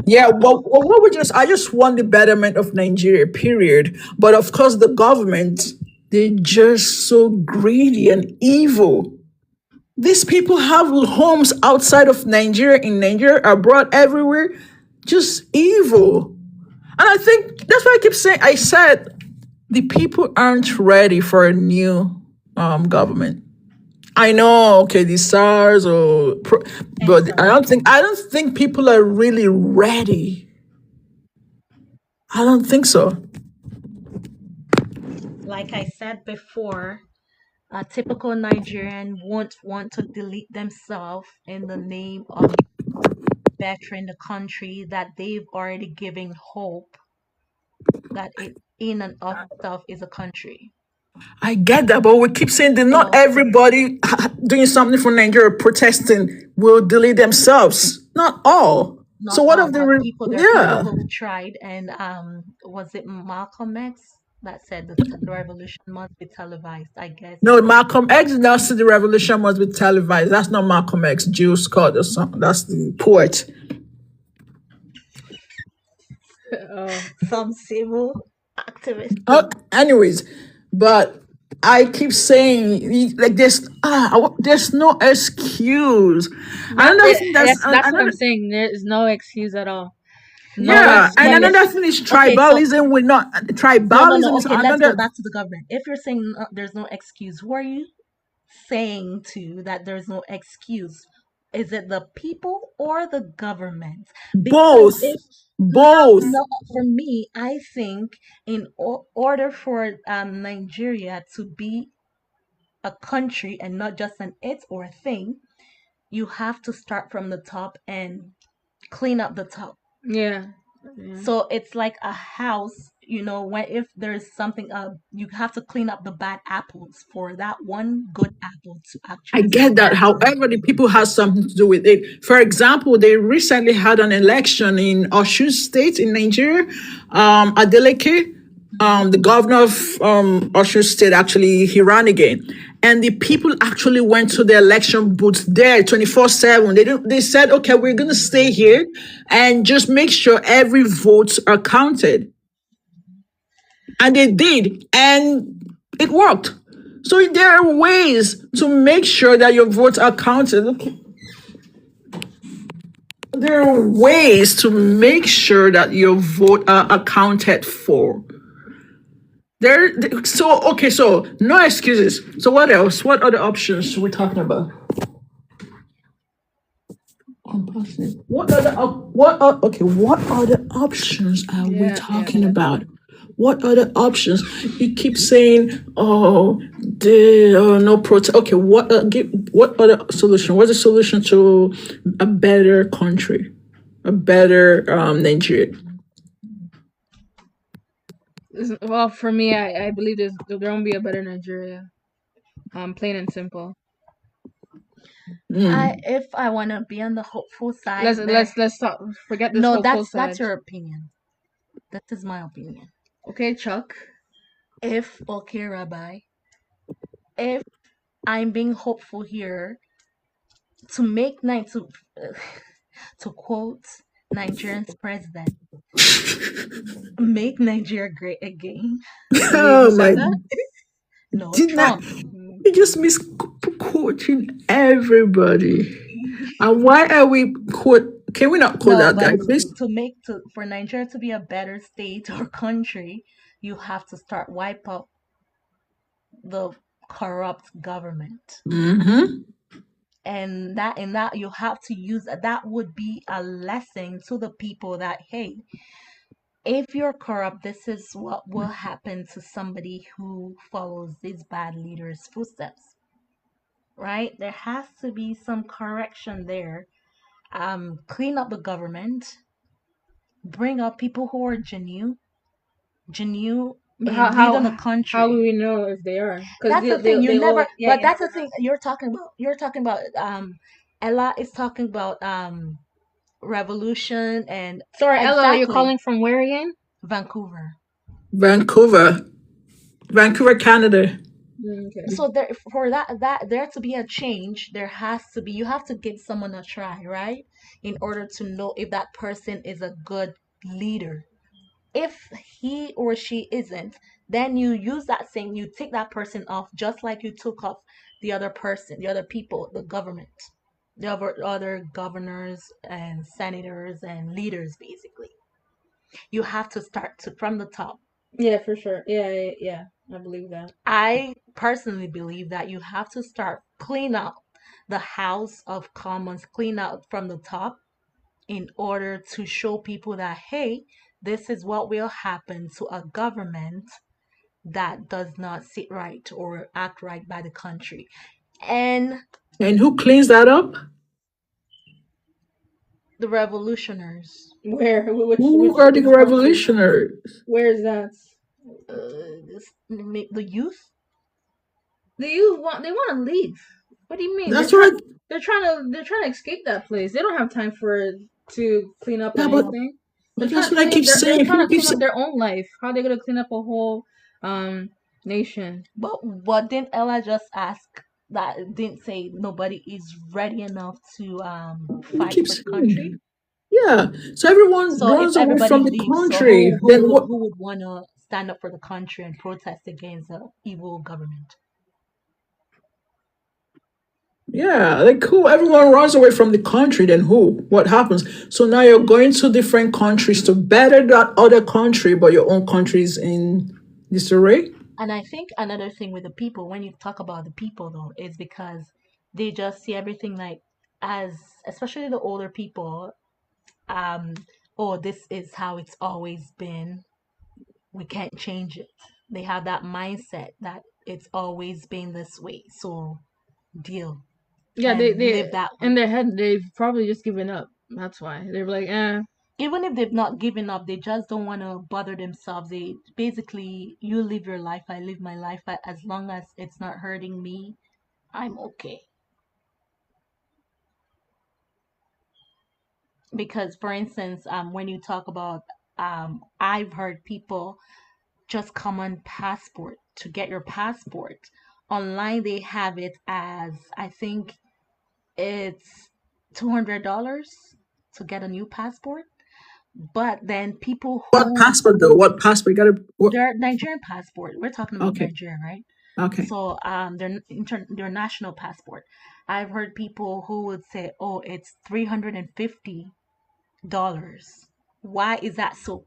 Yeah, well, what we just I just want the betterment of Nigeria, period. But of course, the government, they're just so greedy and evil. These people have homes outside of Nigeria, in Nigeria, abroad, everywhere. Just evil. And I think that's why I keep saying, I said the people aren't ready for a new government. I know, okay, the SARS And but so, I don't think people are really ready. I don't think so. like I said before, a typical Nigerian won't want to delete themselves in the name of bettering the country that they've already given hope that it in and of itself is a country. I get that, but we keep saying that not So everybody doing something for Nigeria, protesting, will delete themselves. Not all. So not what all, of the but there are people yeah? who tried, and was it Malcolm X that said that the revolution must be televised? I guess. No, Malcolm X now said the revolution must be televised. That's not Malcolm X, Jill Scott or something. That's the poet. Oh, Some civil activist. Anyways, but I keep saying like there's no excuse. that Another thing that's what I'm another saying. There is no excuse at all. No yeah, and Let me. excuse. another thing is Okay, so tribalism. Will not no, no, no. tribalism is Okay, let's go another. back to the government. If you're saying there's no excuse, who are you saying to that there's no excuse? Is it the people or the government? Because Both, if no, both. no, for me, I think in order for Nigeria to be a country and not just an it or a thing, you have to start from the top and clean up the top. Yeah. Yeah. So it's like a house, when if there's something you have to clean up the bad apples for that one good apple to I actually get that. sprout. However, the people has something to do with it. For example, they recently had an election in Osun State in Nigeria. Adeleke, the governor of Osun State, actually he ran again, and the people actually went to the election booth there 24/7. They said, okay, we're gonna stay here and just make sure every vote are counted, and they did, and it worked. So there are ways to make sure that your votes are counted. Okay. There are ways to make sure that your vote are accounted for. So okay, so no excuses. So what else? What other options are we talking about? What other options are we Yeah. Yeah. talking about? What other options? You keep saying, "Oh, no protest." Okay, what other solution? What's the solution to a better country, a better Nigeria? Well, for me, I believe there won't be a better Nigeria. Plain and simple. If I want to be on the hopeful Let's side, there. let's let's stop. Forget this No, hopeful that's side. your opinion. That is my opinion. Okay, Chuck. If okay, Rabbi, if I'm being hopeful here to make night to quote Nigerian's president, make Nigeria great again. You Oh just said my! that. No, Did not Trump. you just misquoting everybody? And why are we quote? Can we not quote No, that guy, but please? for Nigeria to be a better state or country, you have to start wipe out the corrupt government. Mm-hmm. And that you have to use that would be a lesson to the people that hey, if you're corrupt, this is what will happen to somebody who follows these bad leaders' footsteps, right? There has to be some correction there. Clean up the government, bring up people who are genuine But in leading the how will country. we know if they are? Because That's the thing. You they all never. But that's the thing you're talking about. You're talking about. Ella is talking about revolution and Sorry, Ella, you're exactly calling from where again? Vancouver. Vancouver, Vancouver, Canada. Okay. So there, for that there to be a change, there has to be, you have to give someone a try, right? In order to know if that person is a good leader. If he or she isn't, then you use that same, you take that person off just like you took off the other person, the other people, the government, the other governors and senators and leaders. Basically, you have to start from the top. Yeah, for sure. Yeah. I believe that. I personally believe that you have to start clean out the House of Commons, clean out from the top in order to show people that, hey, this is what will happen to a government that does not sit right or act right by the country. And And who cleans that up? the revolutionaries, Where? Who Which are the country? revolutionaries? Where is that? the youth, They want to leave. What do you mean? That's what. They're trying to escape that place. They don't have time to clean up Yeah, but anything. They're trying that's to what I keep they're saying. trying People to keep clean up saying. their own life. How are they gonna clean up a whole nation? but didn't Ella just ask that, didn't say nobody is ready enough to We fight keep for the saying country? that. Yeah. So everyone So if runs away everybody from the leaves, so country. Then what? who would want to stand up for the country and protest against the evil government? Yeah, like who? Everyone runs away from the country. Then who? What happens? So now you're going to different countries to better that other country, but your own country is in disarray. And I think another thing with the people, when you talk about the people though, is because they just see everything like as, especially the older people, um, oh, this is how it's always been. We can't change it. They have that mindset that it's always been this way. So deal Yeah, and they live that in way. their head they've probably just given up. That's why they're like, Even if they've not given up, they just don't want to bother themselves. They basically, you live your life, I live my life. As long as it's not hurting me, I'm okay. Because, for instance, when you talk about, I've heard people just common passport, to get your passport online. They have it as, I think it's $200 to get a new passport. But then people What who, passport though? What passport? You gotta. What? their Nigerian passport, we're talking about Okay. Nigeria, right? Okay. So their national passport. I've heard people who would say, "Oh, it's $350." Why is that so?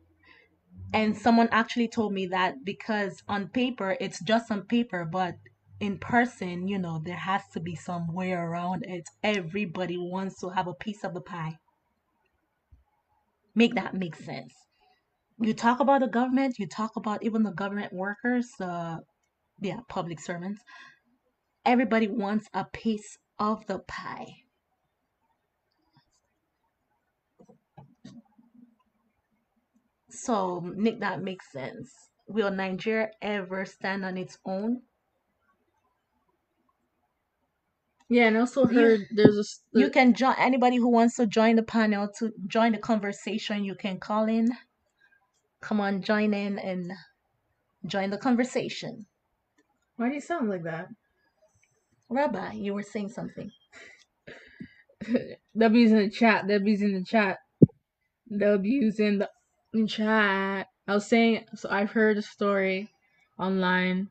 And someone actually told me that because on paper it's just on paper, but in person, there has to be some way around it. Everybody wants to have a piece of the pie. Make that make sense. You talk about the government, you talk about even the government workers, yeah, public servants. Everybody wants a piece of the pie. So make that make sense. Will Nigeria ever stand on its own? yeah. And I also You heard there's you can join, anybody who wants to join the panel, to join the conversation. You can call in. Come on, join in and join the conversation. why do you sound like that? Rabbi, you were saying something. W's in the chat. W's in the chat. W's in the chat. I was saying, so I've heard a story online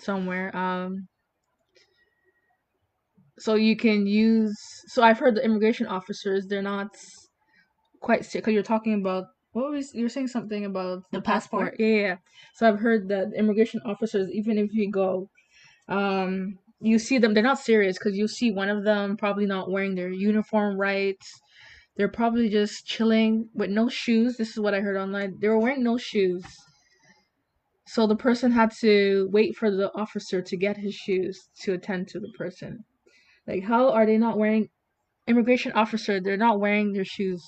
somewhere. So you can use. So I've heard the immigration officers, they're not quite sick. Because you're talking about what was you're saying something about The the passport? passport. Yeah, yeah, yeah. So I've heard that the immigration officers, even if you go, you see them, they're not serious because you see one of them probably not wearing their uniform right. They're probably just chilling with no shoes. This is what I heard online. They were wearing no shoes. So the person had to wait for the officer to get his shoes to attend to the person. Like, how are they not wearing immigration officer? They're not wearing their shoes.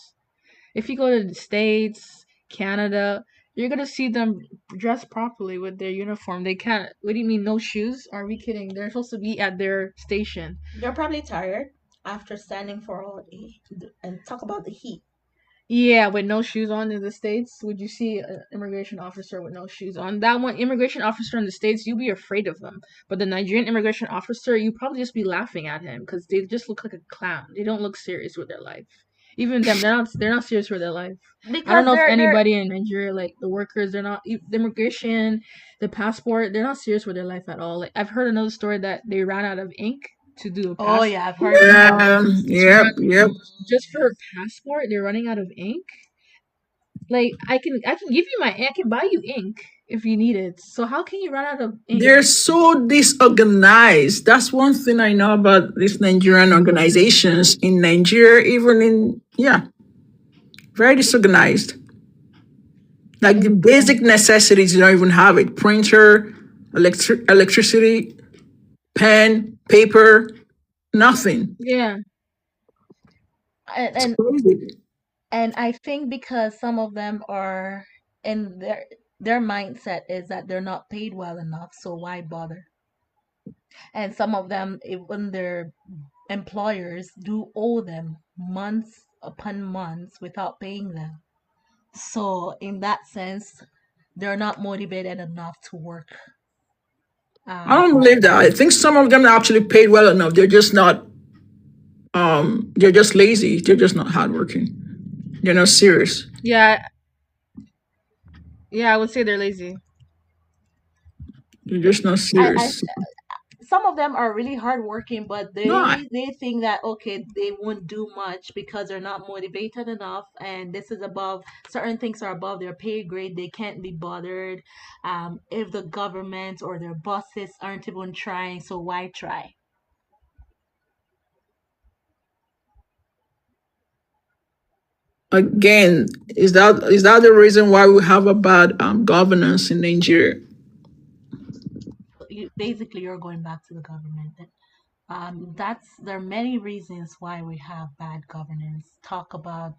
If you go to the States, Canada, you're gonna see them dressed properly with their uniform. They can't. What do you mean, no shoes? Are we kidding? They're supposed to be at their station. They're probably tired after standing for all day. And talk about the heat. Yeah, with no shoes on in the States, would you see an immigration officer with no shoes on? That one immigration officer in the States, you'd be afraid of them. But the Nigerian immigration officer, you probably just be laughing at him because they just look like a clown. They don't look serious with their life. Even them, they're not serious with their life. I don't Because know if they're anybody in Nigeria, like the workers, they're not the immigration, the passport, they're not serious with their life at all. Like I've heard another story that they ran out of ink to do a oh pass yeah, I've heard to about Yeah, this. yep, yep. just for a passport. They're running out of ink. Like I can give you I can buy you ink if you need it. So how can you run out of ink? They're so disorganized. That's one thing I know about these Nigerian organizations in Nigeria, even in, yeah, very disorganized. Like the basic necessities, you don't even have it: printer, electricity, pen, paper, nothing. Yeah. And, It's and crazy. and I think because some of them are in their mindset is that they're not paid well enough, so why bother? And some of them, even their employers do owe them months upon months without paying them. So in that sense, they're not motivated enough to work. I don't Hard. believe that. I think some of them are actually paid well enough. They're just not. They're just lazy. They're just not hardworking. They're not serious. Yeah. Yeah, I would say they're lazy. They're just not I serious. some of them are really hardworking, but Not. they think that okay, they won't do much because they're not motivated enough, and this is above certain things are above their pay grade. They can't be bothered. If the government or their bosses aren't even trying, so why try? Again, is that the reason why we have a bad governance in Nigeria? Basically, you're going back to the government. That's there are many reasons why we have bad governance. Talk about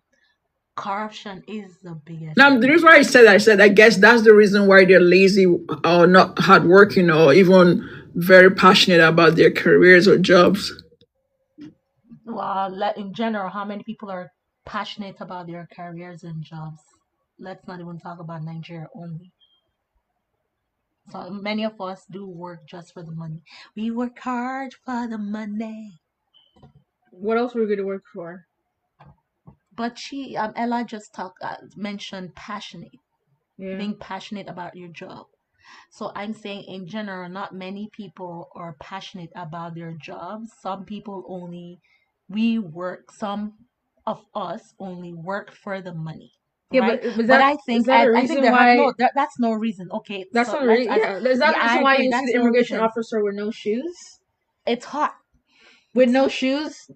corruption is the biggest Now, the thing. reason why I said I guess that's the reason why they're lazy or not hardworking or even very passionate about their careers or jobs. Well, in general, how many people are passionate about their careers and jobs? Let's not even talk about Nigeria only. So many of us do work just for the money. We work hard for the money. What else were we going to work for? But Ella just mentioned passionate, Yeah. being passionate about your job. So I'm saying in general, not many people are passionate about their jobs. Some people only, some of us only work for the money, Yeah, but right? is But that is that a I think reason there has why? that's no reason. Okay, That's so not really. Yeah, is that yeah, the I reason why agree. you see That's the no immigration reason. officer with no shoes? It's hot. With It's no hot. shoes?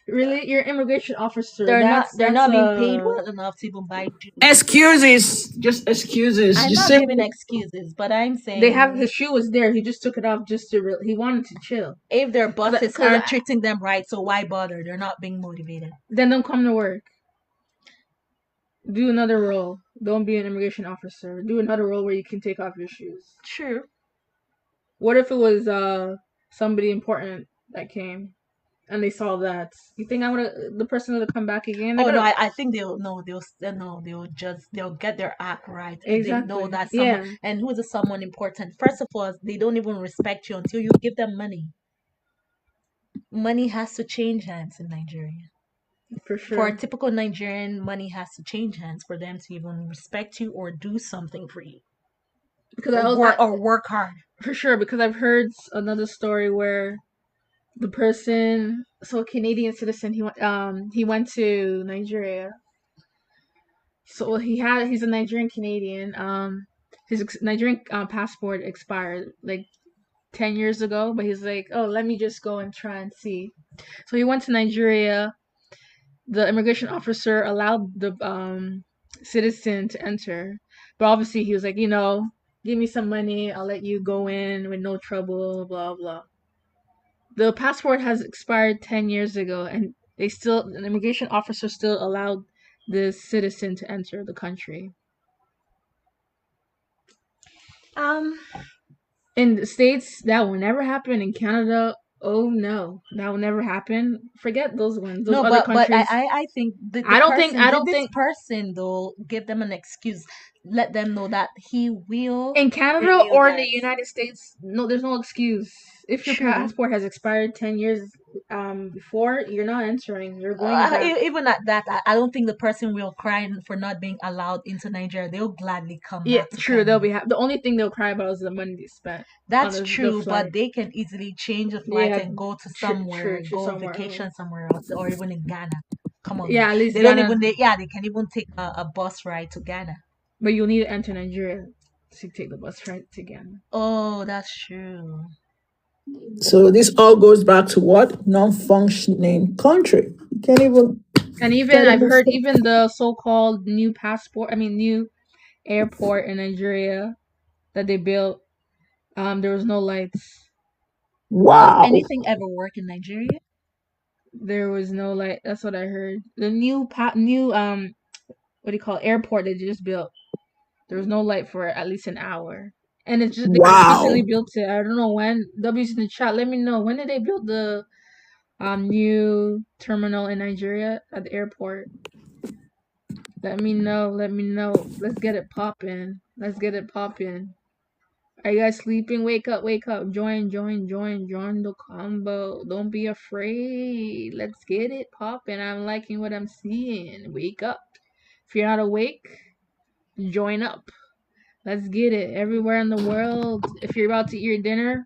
Really, you're an immigration officer. They're That's not being paid a. well enough to even buy shoes. Excuses, just excuses. I'm You not say giving excuses, but I'm They have saying his shoe was there. He just took it off just to. He wanted to chill. if their bosses Cause aren't treating them right, so why bother? They're not being motivated. then don't come to work. Do another role. Don't be an immigration officer. Do another role where you can take off your shoes. True. What if it was somebody important that came and they saw that? You think I would the person would come back again? They're Oh no, gonna I think they'll no they'll just they'll get their act right if they know exactly. that someone Yeah, and who is the someone important. First of all, they don't even respect you until you give them money. Money has to change hands in Nigeria. for For a sure. typical Nigerian, money has to change hands for them to even respect you or do something for you Because I, or work hard. for sure because I've heard another story where the person, so a Canadian citizen, he went to Nigeria. So he's a Nigerian Canadian. His Nigerian passport expired like 10 years ago, but he's like, oh, let me just go and try and see. So he went to Nigeria. The immigration officer allowed the citizen to enter, but obviously he was like, give me some money, I'll let you go in with no trouble, blah blah. The passport has expired 10 years ago, and an immigration officer still allowed this citizen to enter the country. Um, In the States, that will never happen. In Canada, oh no, that will never happen. Forget those ones. Those no, other but countries. I think the I don't think. person I did don't this think person though give them an excuse, let them know that he will in Canada renew or in the this. United States, no, there's no excuse. If your True. passport has expired 10 years before, you're not entering. You're going back. Even at that, I don't think the person will cry for not being allowed into Nigeria. They'll gladly come Yeah, back to true. They'll Canada. be the only thing they'll cry about is the money they spent on That's the true, but flight. they can easily change the flight Yeah, and go to true, true, somewhere, true. go Somewhere. vacation somewhere else, or even in Ghana. Come on, Yeah, at least they don't Ghana, even. Yeah, they can even take a bus ride to Ghana. but you'll need to enter Nigeria to take the bus right to Ghana. Oh, that's true. So this all goes back to what? Non-functioning country. You And even can't I've even heard say, even the so-called new airport in Nigeria that they built, there was no lights. Does wow. anything ever work in Nigeria? There was no light. That's what I heard. The new what do you call it, airport they just built. There was no light for at least an hour. And it's just they just recently Wow. built it. I don't know when. W's in the chat. Let me know when did they build the new terminal in Nigeria at the airport. Let me know. Let me know. Let's get it popping. Let's get it popping. Are you guys sleeping? Wake up, wake up. Join, join, join, join the combo. Don't be afraid. Let's get it popping. I'm liking what I'm seeing. Wake up. If you're not awake, join up. Let's get it. Everywhere in the world. If you're about to eat your dinner,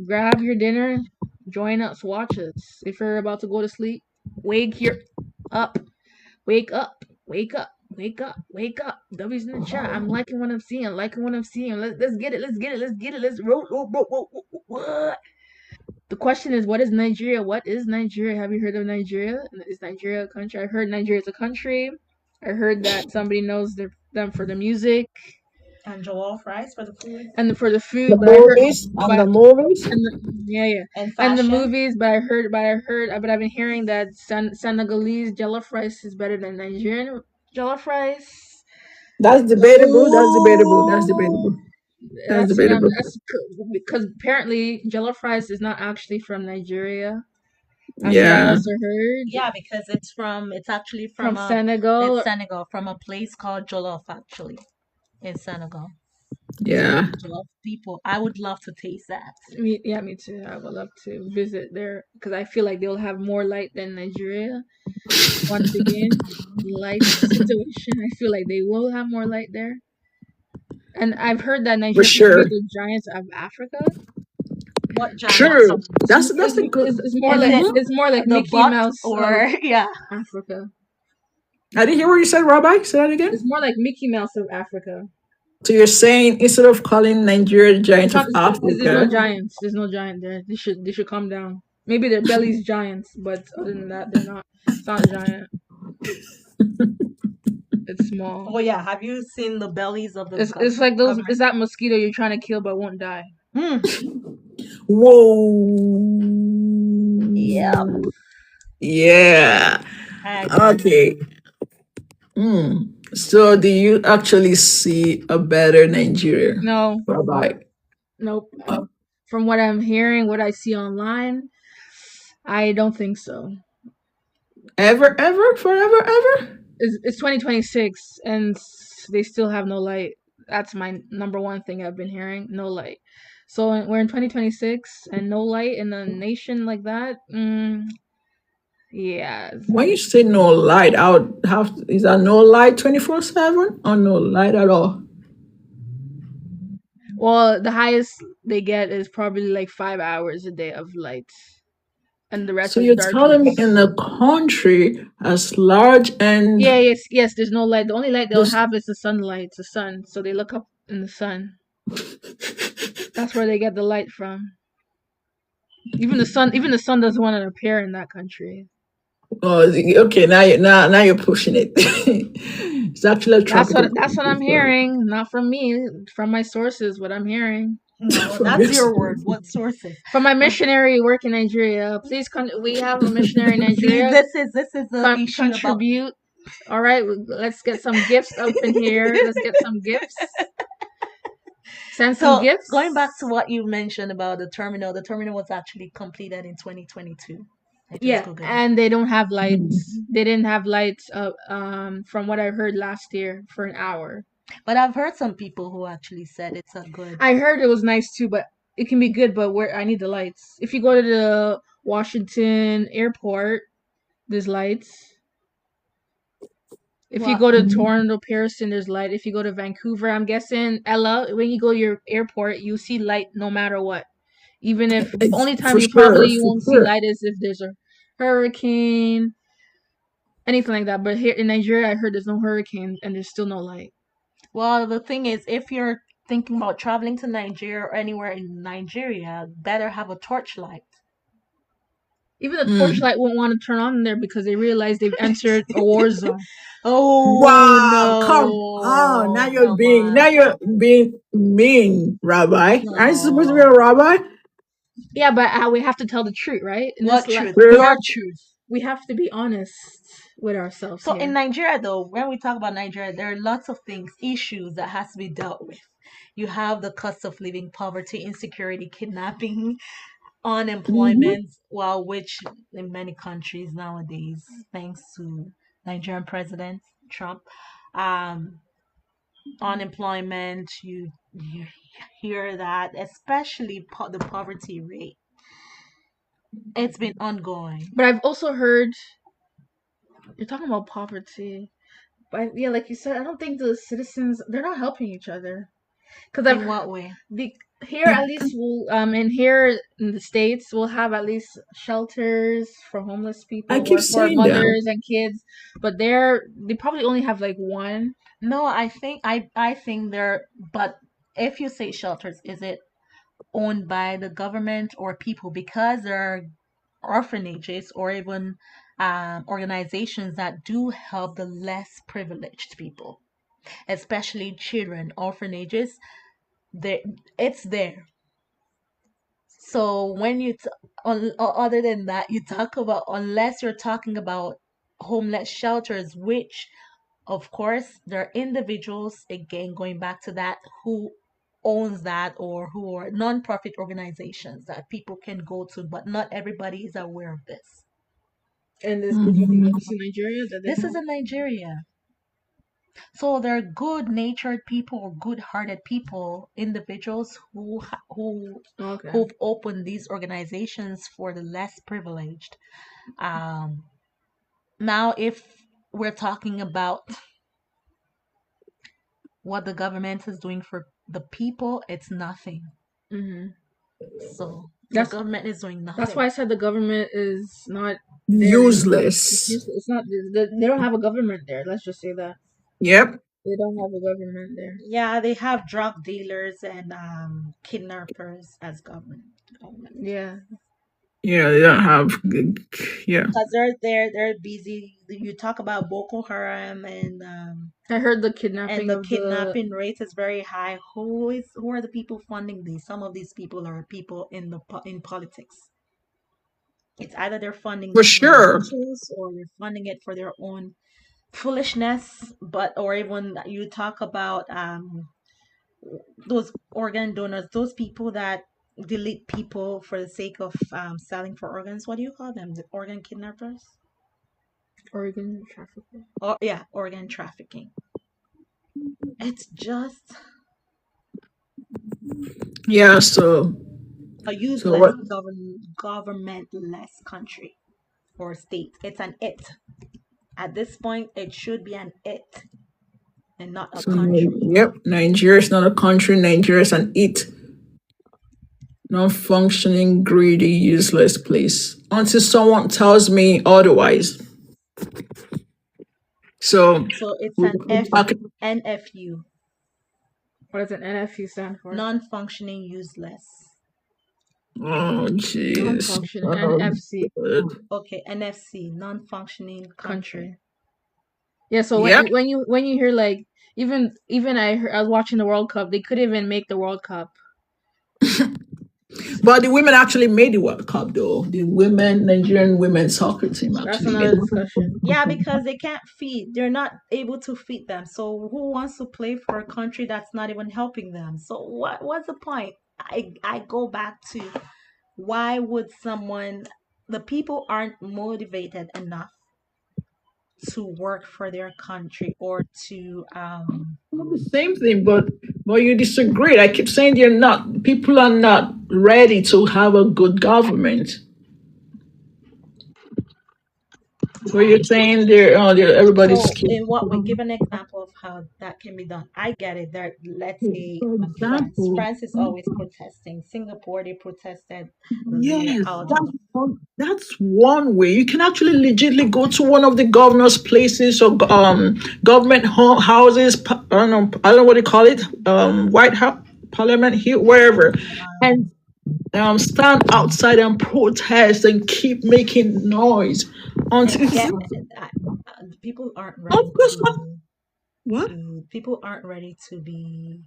grab your dinner. Join us. Watch us. If you're about to go to sleep, wake your up. Wake up. Wake up. Wake up. Wake up. W's in the chat. I'm liking what I'm seeing. Liking what I'm seeing. Let's get it. Let's get it. Let's get it. Let's roll. What? The question is, what is Nigeria? What is Nigeria? Have you heard of Nigeria? Is Nigeria a country? I heard Nigeria is a country. I heard that somebody knows them for the music And jollof rice for the food and for the The food, but I heard, movies and but the movies. and the, yeah, yeah, and and the fashion. movies. But I've been hearing that Senegalese jollof rice is better than Nigerian jollof rice. That's debatable. That's debatable. That's Ooh. debatable. That's debatable. That's because apparently jollof rice is not actually from Nigeria. That's what I Yeah. also heard Yeah, because it's actually from from it's Senegal. Senegal, from a place called Jollof actually in Senegal. So Yeah. Jollof people, I would love to taste that. Yeah, me too. I would love to visit there because I feel like they'll have more light than Nigeria. Once again, light situation. I feel like they will have more light there. And I've heard that For Nigeria is supposed to be sure. the giants of Africa. What giants? True. That's a good. Is it It's more like the Mickey butt Mouse of or yeah? Africa. I didn't hear what you said, Rabbi. Say that It's again. more like Mickey Mouse of Africa. So you're saying instead of calling Nigeria the It's giant not. of There's no Africa, giants. There's no giant there. They should calm down. Maybe their belly's giants, but other than that, they're not. It's not giant. It's small. Oh yeah, have you seen the bellies of the It's like those. government? It's that mosquito you're trying to kill but won't die. Hmm. Yep, whoa. Yeah. I agree. Okay. So do you actually see a better Nigeria? No, Rabbi? nope. From what I'm hearing, what I see online, I don't think so. Ever, ever, forever, ever? It's 2026 and they still have no light. That's my number one thing I've been hearing. No light. So we're in 2026 and no light in a nation like that. Yeah. When you say no light, out have is that no light 24/7 or no light at all? Well, the highest they get is probably like 5 hours a day of light. and the rest So is you're telling me in darkness. a country as large Yeah, and yes, yes. There's no light. The only light they'll this have is the sunlight. It's the sun. So they look up in the sun. That's where they get the light from. Even the sun doesn't want to appear in that country. oh okay, now you're pushing it. It's actually a That's tropical what that's what country, I'm sorry. hearing, not from me, from my sources. What I'm hearing No, From that's your your word. sources. What sources? from my Uh, missionary work in Nigeria. Please, we have a missionary in See, Nigeria. this is the issue about. Contribute. All right, let's get some gifts up in here. Let's get some gifts. Send some So gifts. going back to what you mentioned about the terminal was actually completed in 2022. I just Yeah, googled it. and they don't have lights. Mhm. They didn't have lights. From what I heard last year for an hour. But I've heard some people who actually said it's a good. I heard it was nice too, but it can be good. But where I need the lights. If you go to the Washington airport, there's lights. If you Well, go to Mhm. Toronto, Pearson, there's light. If you go to Vancouver, I'm guessing Ella, when you go to your airport, you see light no matter what. Even if the only time For you sure, probably for won't see sure. light is if there's a hurricane, anything like that. But here in Nigeria, I heard there's no hurricane and there's still no light. well, the thing is, if you're thinking about traveling to Nigeria or anywhere in Nigeria, better have a torchlight. Even the Mm. torchlight won't want to turn on there because they realize they've entered a war zone. Oh Wow, come on. no, come Now on. you're being mean, Rabbi. Aren't you supposed to be a No. rabbi? Yeah, but we have to tell the truth, right? In this What life, truth? we Your have truth. we have to be honest with ourselves So in here. Nigeria, though, when we talk about Nigeria, there are lots of things, issues that has to be dealt with. You have the cost of living, poverty, insecurity, kidnapping, Hmm. unemployment, well, which in many countries nowadays, thanks to Nigerian President Trump, um, unemployment, you hear that, especially the poverty rate. It's been ongoing. But I've also heard you're talking about poverty. But yeah, like you said, I don't think the citizens they're not helping each other. Because In what way? the here at least we'll and here in the states we'll have at least shelters for homeless I people keep or for saying that. mothers and kids, but they probably only have like one. No, I think they're, but if you say shelters, is it owned by the government or people? Because there are orphanages or even organizations that do help the less privileged people, especially children. Orphanages, there, it's there. So when other than that, you talk about, unless you're talking about homeless shelters, which of course there are individuals, again going back to that, who owns that or who are non-profit organizations that people can go to, but not everybody is aware of this. And this is Mhm. this in Nigeria that they This is have. in Nigeria. So there are good natured people or good hearted people, individuals Okay. who've opened these organizations for the less privileged. Um, Now, if we're talking about what the government is doing for the people, it's nothing. hmm So the That's government is doing that's why nothing. I said the government is not there anymore. It's Useless. useless. It's not. They don't have a government there. Let's just say that Yep. they don't have a government there. Yeah, they have drug dealers and kidnappers as government. Yeah, Yeah, they don't have. Yeah. Because they're busy. You talk about Boko Haram I heard the and kidnapping the of the kidnapping rate is very high. Who are the people funding these? Some of these people are people in politics. It's either they're funding For these sure. individuals or they're funding it for their own foolishness. But or even you talk about those organ donors, those people that delete people for the sake of selling for organs. What do you call them? The organ kidnappers? Oregon traffic. Or yeah, organ trafficking. It's just Yeah, so a so useless what governmentless country or state. It's an it. At this point, it should be an it and not a so country. yep, Nigeria is not a country, Nigeria is an it. Non-functioning, greedy, useless place until someone tells me otherwise. So, So it's an okay. NFU, What does an NFU stand for? non-functioning useless. Oh, jeez. Non-functioning. Oh, NFC good. Okay, NFC, non-functioning country. country. Yeah. So Yeah, when you hear like even I was watching the World Cup. They couldn't even make the World Cup. but the women actually made the World Cup, though. The women, Nigerian women's soccer team That's actually made another it. discussion. Yeah, because they can't feed. They're not able to feed them. So who wants to play for a country that's not even helping them? So what's the point? I go back to why would someone the people aren't motivated enough to work for their country or to Well, the same thing, but you disagree. I keep saying they're not. People are not ready to have a good government. So you're saying they're everybody's so scared. in what way? Give an example of how that can be done. I get it. There, let's say For France. example, France is always protesting. Singapore, they protested their yes, out of the that's one way. You can actually legitimately go to one of the governor's places or government houses. I don't know what they call it. White House, Parliament here, wherever, and stand outside and protest and keep making noise until. and get people aren't ready Of course, what? people aren't ready to be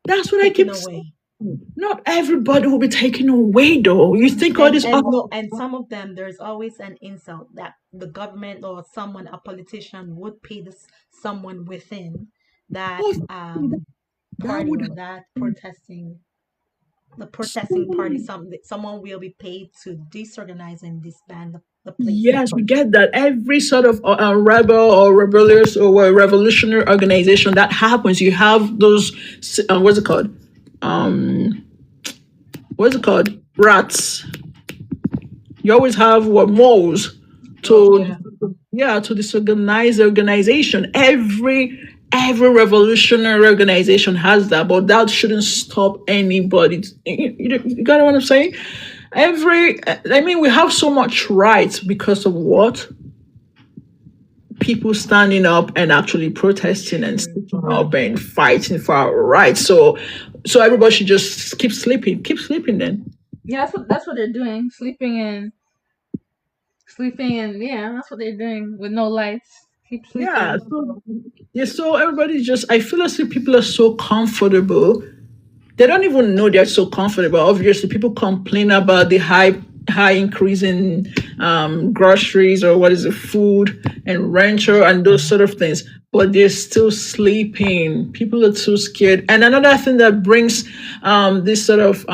That's what I taken keep saying. away. Not everybody will be taken away, though. You think all this? And no, and some of them there's always an insult that the government or someone, a politician, would pay this someone within that Oh, that party would or that protesting the protesting party. happen. Someone will be paid to disorganize and disband the place. Yes, we get that. Every sort of rebel or rebellious or revolutionary organization that happens, you have those. What's it called? Um, what's it called? Rats. You always have what moles Oh to yeah. to disorganize the organization. Every revolutionary organization has that, but that shouldn't stop anybody. You got what I'm saying? I mean, we have so much rights because of what people standing up and actually protesting and sticking up and fighting for our rights. So everybody should just keep sleeping. Then Yeah, that's what they're doing. Sleeping and yeah, that's what they're doing with no lights. Keep yeah, sleeping. so everybody just I feel as if people are so comfortable. They don't even know they're so comfortable. Obviously, people complain about the high increase in groceries or what is it, food and rental and those sort of things, but they're still sleeping. People are too scared. And another thing that brings this sort of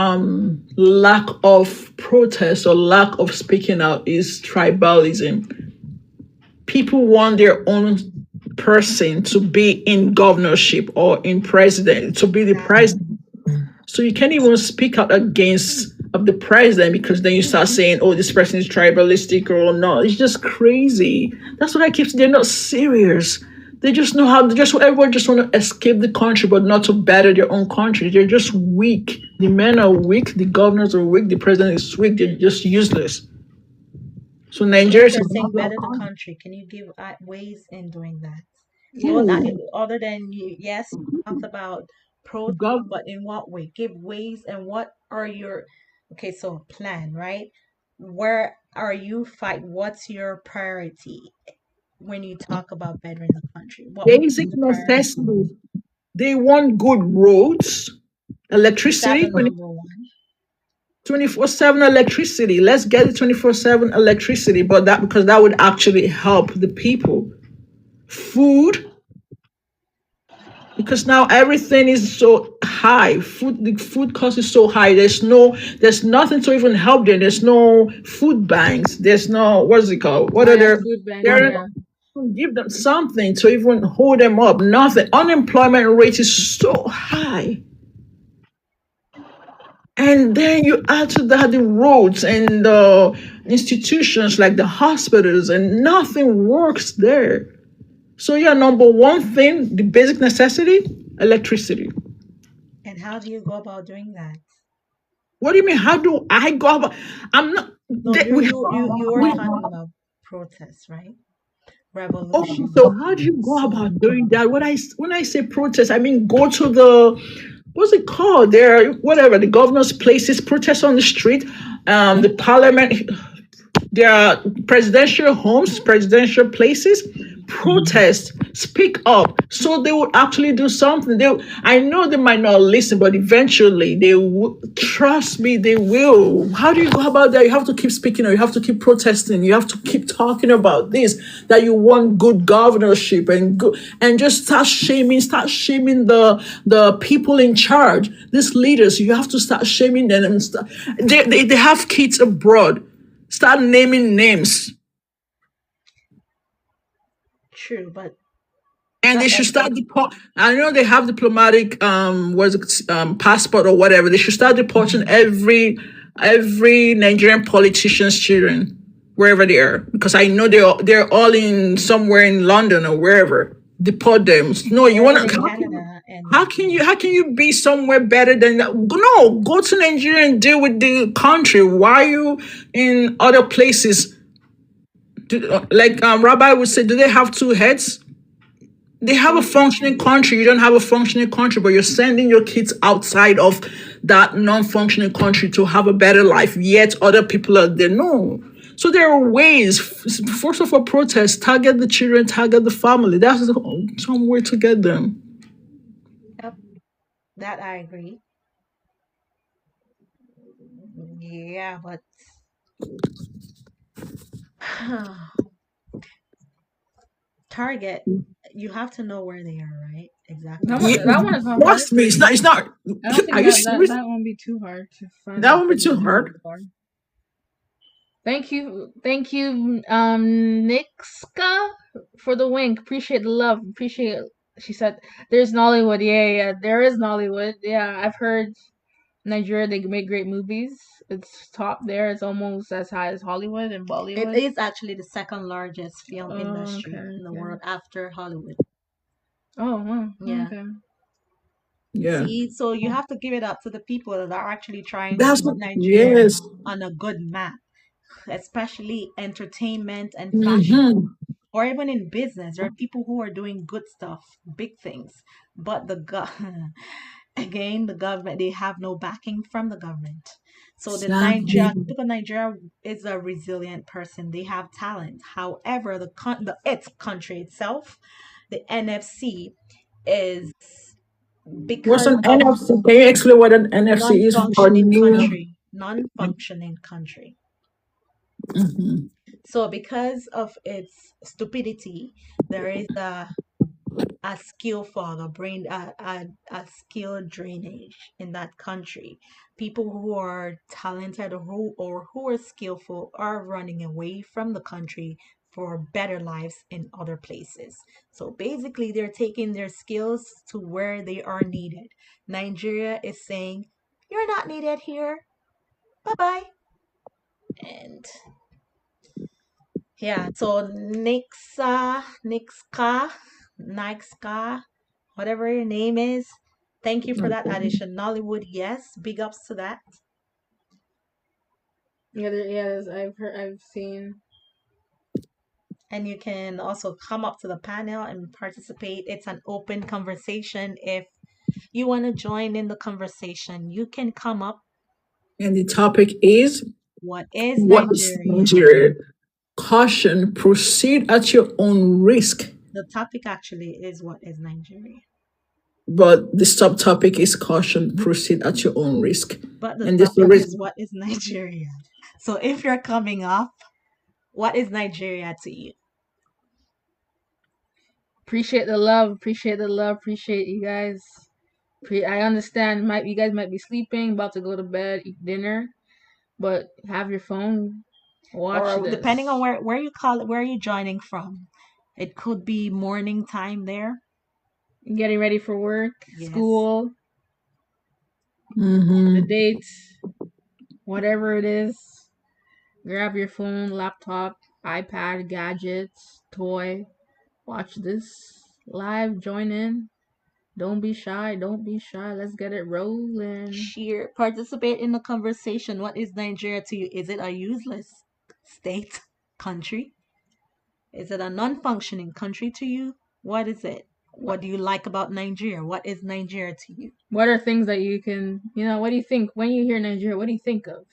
lack of protest or lack of speaking out is tribalism. People want their own person to be in governorship or in president to be the Exactly. president, so you can't even speak out against of the president because then you start saying, "Oh, this person is tribalistic or not." It's just crazy. That's what I keep saying. They're not serious. They just know how. They just everyone just want to escape the country, but not to better their own country. They're just weak. The men are weak. The governors are weak. The president is weak. They're just useless. So When Nigeria is you're saying better the country, can you give ways in doing that? No, oh, other than you, yes, you talked about protest, gov- but in what way? Give ways and what are your, okay, so plan, right? Where are you fight? What's your priority when you talk about bettering the country? What would be basic the priority? necessities. They want good roads, Is that the electricity, number one? 24/7 electricity. Let's get the 24/7 electricity, but that because that would actually help the people. Food, because now everything is so high. The food cost is so high. There's nothing to even help them. There's no food banks. There's no what's it called? What Oh are yeah, there? food banks. There Yeah. give them something to even hold them up. Nothing. Unemployment rate is so high. And then you add to that the roads and the institutions like the hospitals, and nothing works there. So, yeah, number one thing, the basic necessity, electricity. And how do you go about doing that? What do you mean? How do I go about? I'm not. No, We have, you are we, talking about protests, right? oh, Revolution. so how do you go So about doing that? When I say protest, I mean go to the, what's it called? There, whatever, the governor's places, protest on the street, the parliament. There are presidential homes, presidential places. Protest, speak up, so they will actually do something. I know they might not listen, but eventually they will. Trust me, they will. How do you go about that? You have to keep speaking, or you have to keep protesting. You have to keep talking about this, that you want good governorship and good, and just start shaming the people in charge, these leaders. You have to start shaming them and start. They have kids abroad. Start naming names. true, but And they not should every. start deport. I know they have diplomatic was it, passport or whatever. They should start deporting every Nigerian politician's children wherever they are, because I know they're all in somewhere in London or wherever. Deport them. No, you Or want even in to. Canada and How can you be somewhere better than that? No, go to Nigeria and deal with the country. Why are you in other places? Like Rabbi would say, do they have two heads? They have a functioning country. You don't have a functioning country, but you're sending your kids outside of that non-functioning country to have a better life. Yet other people are there. No. So there are ways. First of all, protest, target the children, target the family. That's some way to get them. yep, that I agree. Yeah, but Target, you have to know where they are, right? Exactly That where one, Yeah, they that are. one is not hard. trust me, it's not. I don't think Are you that serious? won't be too hard to find That out won't where be the too children hard. are. Thank you, Nixka, for the wink. Appreciate the love. Appreciate. She said, "There's Nollywood. Yeah, there is Nollywood. Yeah, I've heard Nigeria. They make great movies. It's top there. It's almost as high as Hollywood and It Bollywood. is actually the second largest film Oh, industry okay, in the okay. world after Hollywood. Oh, wow. Yeah. Okay. Yeah. See, so you have to give it up to the people that are actually trying to That's put Nigeria yes. on a good map, especially entertainment and fashion, Mm-hmm. or even in business. There are people who are doing good stuff, big things, but again, the government, they have no backing from the government. So the Exactly. Nigeria, people in Nigeria is a resilient person. They have talent. However, its country itself, the NFC, is What's because an of NFC? Can you explain what an NFC is for non-functioning new? country, non-functioning country. Mhm. So because of its stupidity, there is a skill fog, a skill drainage in that country. People who are talented or who are skillful are running away from the country for better lives in other places. So basically, they're taking their skills to where they are needed. Nigeria is saying, "You're not needed here. Bye bye." And yeah, so Nixka, whatever your name is. Thank you for that addition. Nollywood, yes, big ups to that. Yeah, I've heard. I've seen. And you can also come up to the panel and participate. It's an open conversation. If you want to join in the conversation, you can come up. And the topic is, What is what is Nigeria? Nigeria? Caution, proceed at your own risk. The topic actually is what is Nigeria. But the subtopic is caution, proceed at your own risk. But the And this topic always, is what is Nigeria. So if you're coming up, what is Nigeria to you? Appreciate the love. Appreciate the love. Appreciate you guys. I understand. Might you guys might be sleeping, about to go to bed, eat dinner, but have your phone. Watch Or this. depending on where are you joining from? It could be morning time there. Getting ready for work, Yes. school, the mm-hmm. date, whatever it is. Grab your phone, laptop, iPad, gadgets, toy. Watch this live. Join in. Don't be shy. Don't be shy. Let's get it rolling. Cheer. Participate in the conversation. What is Nigeria to you? Is it a useless state, country? Is it a non-functioning country to you? What is it? What What do you like about Nigeria? What is Nigeria to you? What are things that you can, what do you think when you hear Nigeria? What do you think of?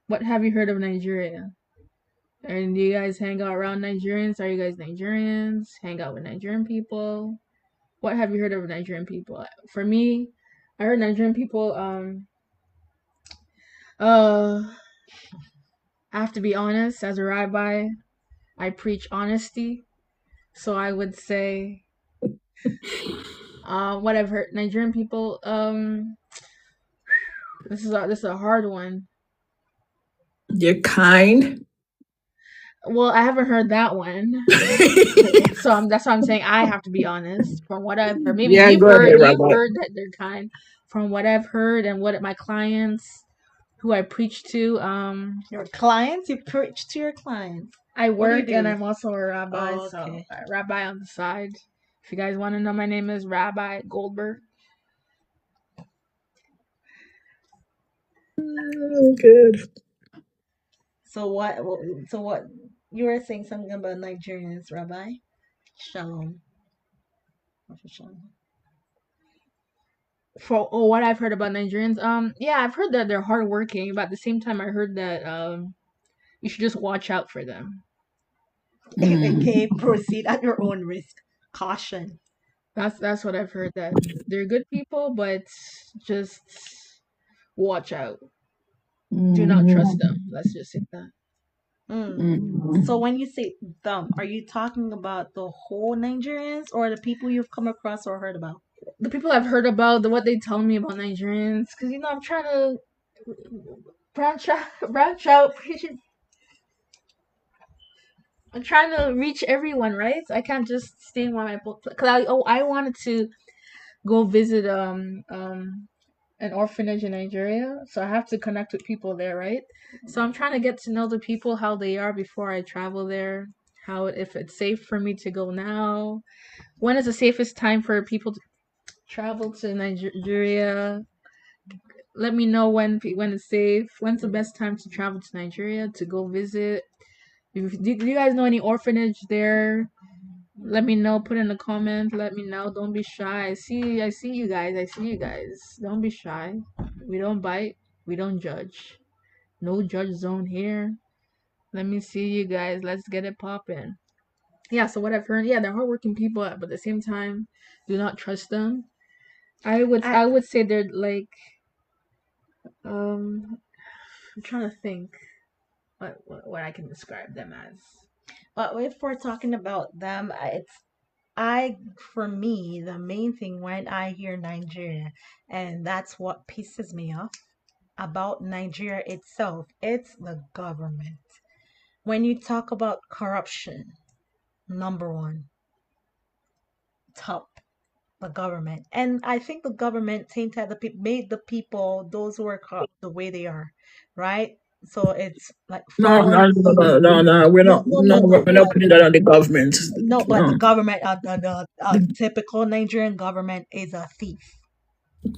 What have you heard of Nigeria? And do you guys hang out around Nigerians? Are you guys Nigerians? Hang out with Nigerian people? What have you heard of Nigerian people? For me, I heard Nigerian people. Uh, I have to be honest. As a rabbi, I preach honesty. So I would say, what I've heard Nigerian people. This is a hard one. You're kind. Well, I haven't heard that one. So that's why I'm saying I have to be honest. From what I've heard, maybe Yeah, you've go heard ahead, you've Rabbi. heard that they're kind. From what I've heard and what my clients who I preach to, Your clients? You preach to your clients. I What do you work and do? I'm also a rabbi, Oh, so okay. rabbi on the side. If you guys want to know, my name is Rabbi Goldberg. Good. So what you were saying something about Nigerians, Rabbi? Shalom. Shalom. For what I've heard about Nigerians, yeah, I've heard that they're hardworking, but at the same time, I heard that you should just watch out for them. Okay, proceed at your own risk. Caution. That's what I've heard, that they're good people, but just watch out. Do not trust them. Mhm. Let's just say that. Mm. So Mhm. when you say them, are you talking about the whole Nigerians or the people you've come across or heard about? The people I've heard about, what they tell me about Nigerians, because I'm trying to branch out, branch out. I'm trying to reach everyone, right? I can't just stay in my book. Cause I wanted to go visit an orphanage in Nigeria, so I have to connect with people there, right? So I'm trying to get to know the people, how they are before I travel there. How if it's safe for me to go now. When is the safest time for people to travel to Nigeria? Let me know when it's safe. When's the best time to travel to Nigeria to go visit? Do you guys know any orphanage there? Let me know. Put in the comment. Let me know. Don't be shy. I see you guys. I see you guys. Don't be shy. We don't bite. We don't judge. No judge zone here. Let me see you guys. Let's get it poppin'. Yeah. So what I've heard, yeah, they're hardworking people, but at the same time, do not trust them. I would I I would say they're like I'm trying to think what I can describe them as. but if we're talking about them, I for me the main thing when I hear Nigeria, and that's what pisses me off about Nigeria itself, it's the government. When you talk about corruption, number one, top the government, and I think the government tainted made the people, those who are corrupt, the way they are, right? So it's like No, fraud. no, no, no, no, no. We're No, not. no, No, no, no, we're not but putting that on the government. no, but the No. government, the typical Nigerian government is a thief.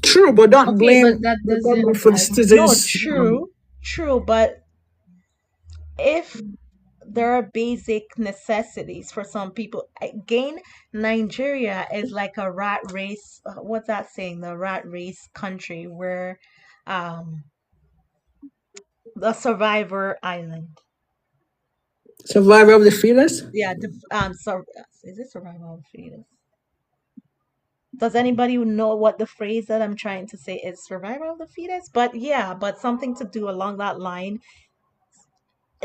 True, but don't Okay, but blame that the government doesn't for the like. No, citizens. true, but if there are basic necessities for some people, again, Nigeria is like a rat race. What's that saying? The rat race country where, um, the survivor island. Survivor of the fittest. Yeah, so is it survival of the fittest? Does anybody know what the phrase that I'm trying to say is? Survival of the fittest? But yeah, but something to do along that line.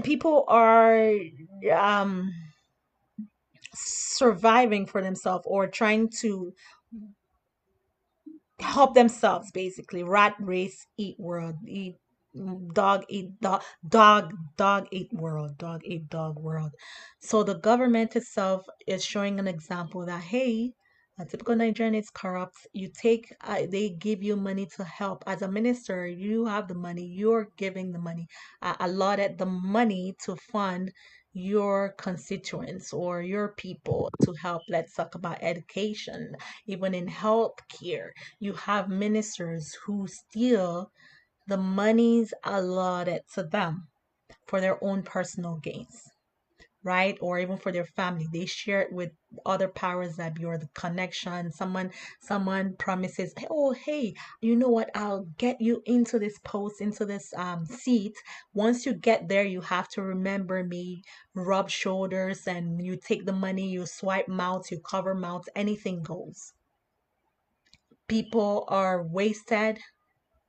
People are um surviving for themselves or trying to help themselves, basically. Rat race, eat world, eat dog, dog eat world, dog eat dog world. So the government itself is showing an example that, hey, a typical Nigerian is corrupt. They give you money to help. As a minister, you have the money, you're giving the money, allotted the money to fund your constituents or your people to help. Let's talk about education. Even in healthcare, you have ministers who steal the monies allotted to them for their own personal gains, right? Or even for their family. They share it with other powers that be, or the connection. Someone promises, oh hey, you know what? I'll get you into this post, into this seat. Once you get there, you have to remember me, rub shoulders, and you take the money, you swipe mouths, you cover mouths, anything goes. People are wasted.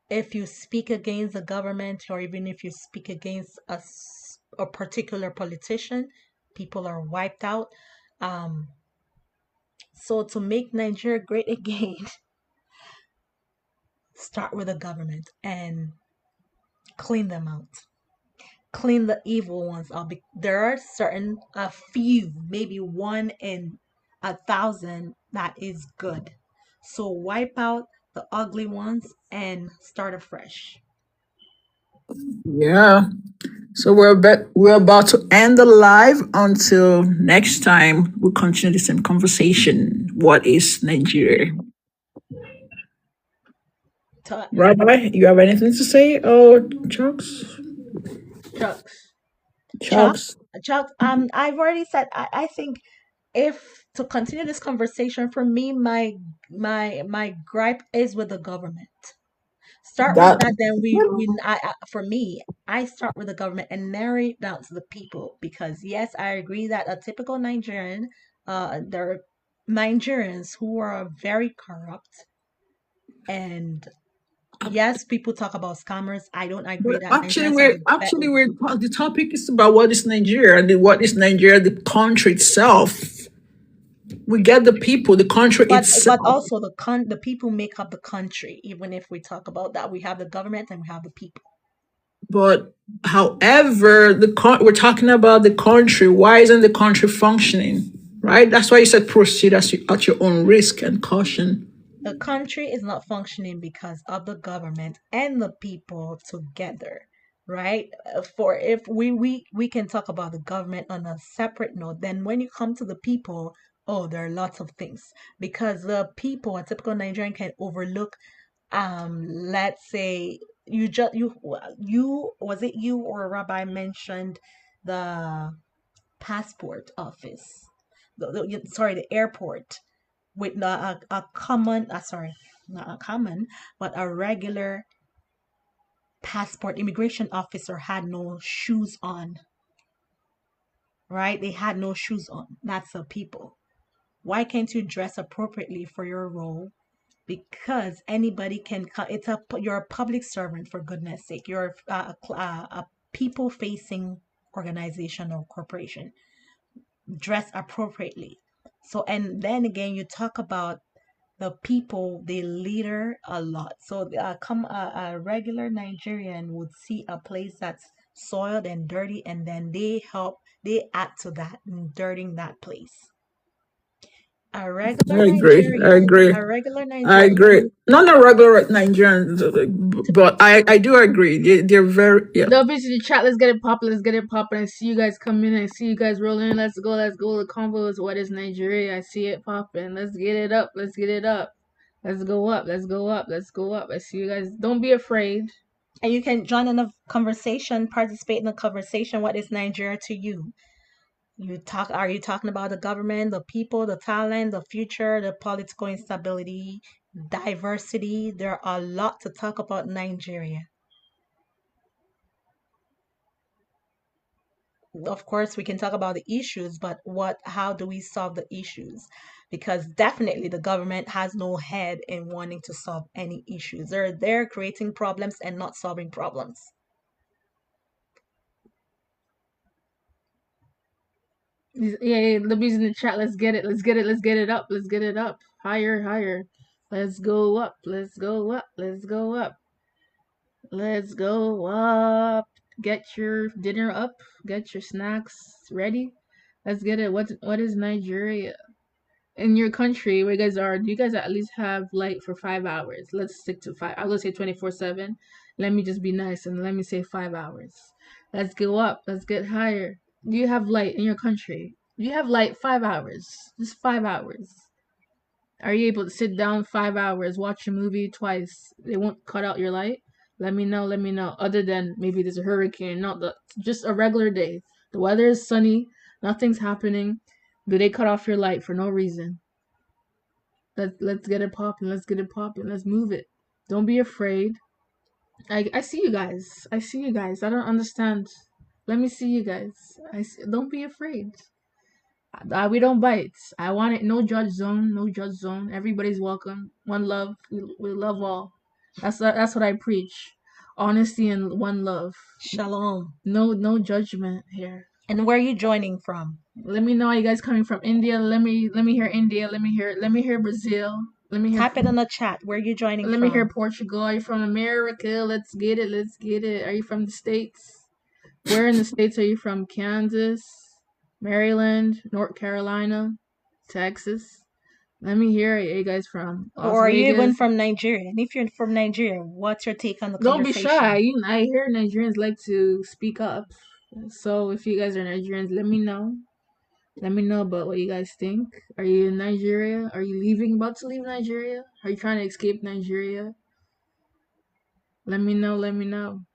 If you speak against the government, or even if you speak against a particular politician, people are wiped out. Um, so to make Nigeria great again, start with the government and clean them out. Clean the evil ones out. There are certain, a few, maybe one in 1,000 that is good. So wipe out the ugly ones and start afresh. Yeah. So we're about to end the live. Until next time, we'll continue the same conversation. What is Nigeria? To Rabbi, you have anything to say? Oh, Chucks? Chucks. Chuck, Chucks. Chuck, I've already said I think if to continue this conversation for me, my gripe is with the government. Start with That that, then for me, I start with the government and narrow it down to the people, because yes, I agree that a typical Nigerian, there are Nigerians who are very corrupt, and yes, people talk about scammers. I don't agree But that actually, Nigerians are the best. the topic is about what is Nigeria. What is Nigeria? The country itself. We get the people, the country But itself. also the people make up the country. Even if we talk about that, we have the government and we have the people. But however, we're talking about the country. Why isn't the country functioning? Right. That's why you said proceed at your own risk and caution. The country is not functioning because of the government and the people together, right? For if we can talk about the government on a separate note, then when you come to the people, oh, there are lots of things, because the people, a typical Nigerian can overlook. Let's say you was it you or Rabbi mentioned the passport office, sorry, the airport, with a common, sorry, not a common, but a regular passport immigration officer had no shoes on, right? They had no shoes on. That's the people. Why can't you dress appropriately for your role? Because anybody can you're a public servant, for goodness sake. You're a people facing organization or corporation. Dress appropriately. So, and then again, you talk about the people, they litter a lot. So a regular Nigerian would see a place that's soiled and dirty, and then they add to that in dirtying that place. A regular I agree. I Nigerian, agree. a regular I Nigerian. agree. Not a regular Nigerian, but I do agree. They're very, yeah. They'll be in the chat. Let's get it popping. Let's get it popping. I see you guys come in. I see you guys rolling in. Let's go. Let's go. The convo is what is Nigeria. I see it popping. Let's get it up. Let's get it up. Let's go up. Let's go up. Let's go up. I see you guys. Don't be afraid. And you can join in the conversation, participate in the conversation. What is Nigeria to you? Are you talking about the government, the people, the talent, the future, the political instability, diversity? There are a lot to talk about Nigeria. Of course, we can talk about the issues, but how do we solve the issues? Because definitely the government has no head in wanting to solve any issues. They're there creating problems and not solving problems. Yeah, the bees in the chat. Let's get it. Let's get it. Let's get it up. Let's get it up. Higher, higher. Let's go up. Let's go up. Let's go up. Let's go up. Get your dinner up. Get your snacks ready. Let's get it. What is Nigeria? In your country where you guys are, do you guys at least have light for 5 hours? Let's stick to five. I was gonna say 24/7. Let me just be nice and let me say 5 hours. Let's go up. Let's get higher. Do you have light in your country? Do you have light 5 hours? Just 5 hours. Are you able to sit down 5 hours, watch a movie twice? They won't cut out your light? Let me know, let me know. Other than maybe there's a hurricane, not the just a regular day. The weather is sunny, nothing's happening. Do they cut off your light for no reason? Let's get it popping, let's get it popping, let's move it. Don't be afraid. I see you guys. I see you guys. I don't understand. Let me see you guys. Don't be afraid. We don't bite. I want it. No judge zone. No judge zone. Everybody's welcome. One love. We love all. That's what I preach. Honesty and one love. Shalom. No judgment here. And where are you joining from? Let me know. Are you guys coming from India? Let me hear India. Let me hear Brazil. Let me hear. Type it in the chat. Where are you joining Let from? me hear Portugal. Are you from America? Let's get it. Let's get it. Are you from the States? Where in the States are you from? Kansas, Maryland, North Carolina, Texas. Let me hear it. Are you guys from Las Or are you even Vegas? from Nigeria? And if you're from Nigeria, what's your take on the Don't be conversation? shy. I hear Nigerians like to speak up. So if you guys are Nigerians, let me know. Let me know about what you guys think. Are you in Nigeria? Are you about to leave Nigeria? Are you trying to escape Nigeria? Let me know. Let me know.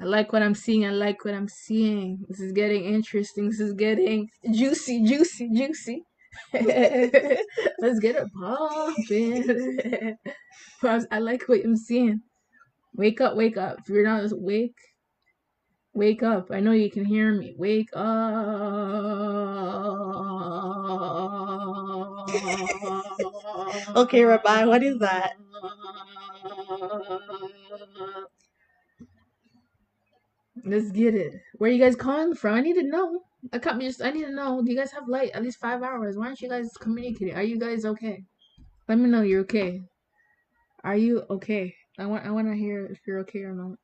I like what I'm seeing. I like what I'm seeing. This is getting interesting. This is getting juicy, juicy, juicy. Let's get it popping. I like what I'm seeing. Wake up, wake up. If you're not awake, wake up. I know you can hear me. Wake up. Okay, Rabbi, what is that? Let's get it. Where you guys calling from? I need to know. I need to know. Do you guys have light at least 5 hours? Why aren't you guys communicating? Are you guys okay? Let me know you're okay. Are you okay? I want to hear if you're okay or not.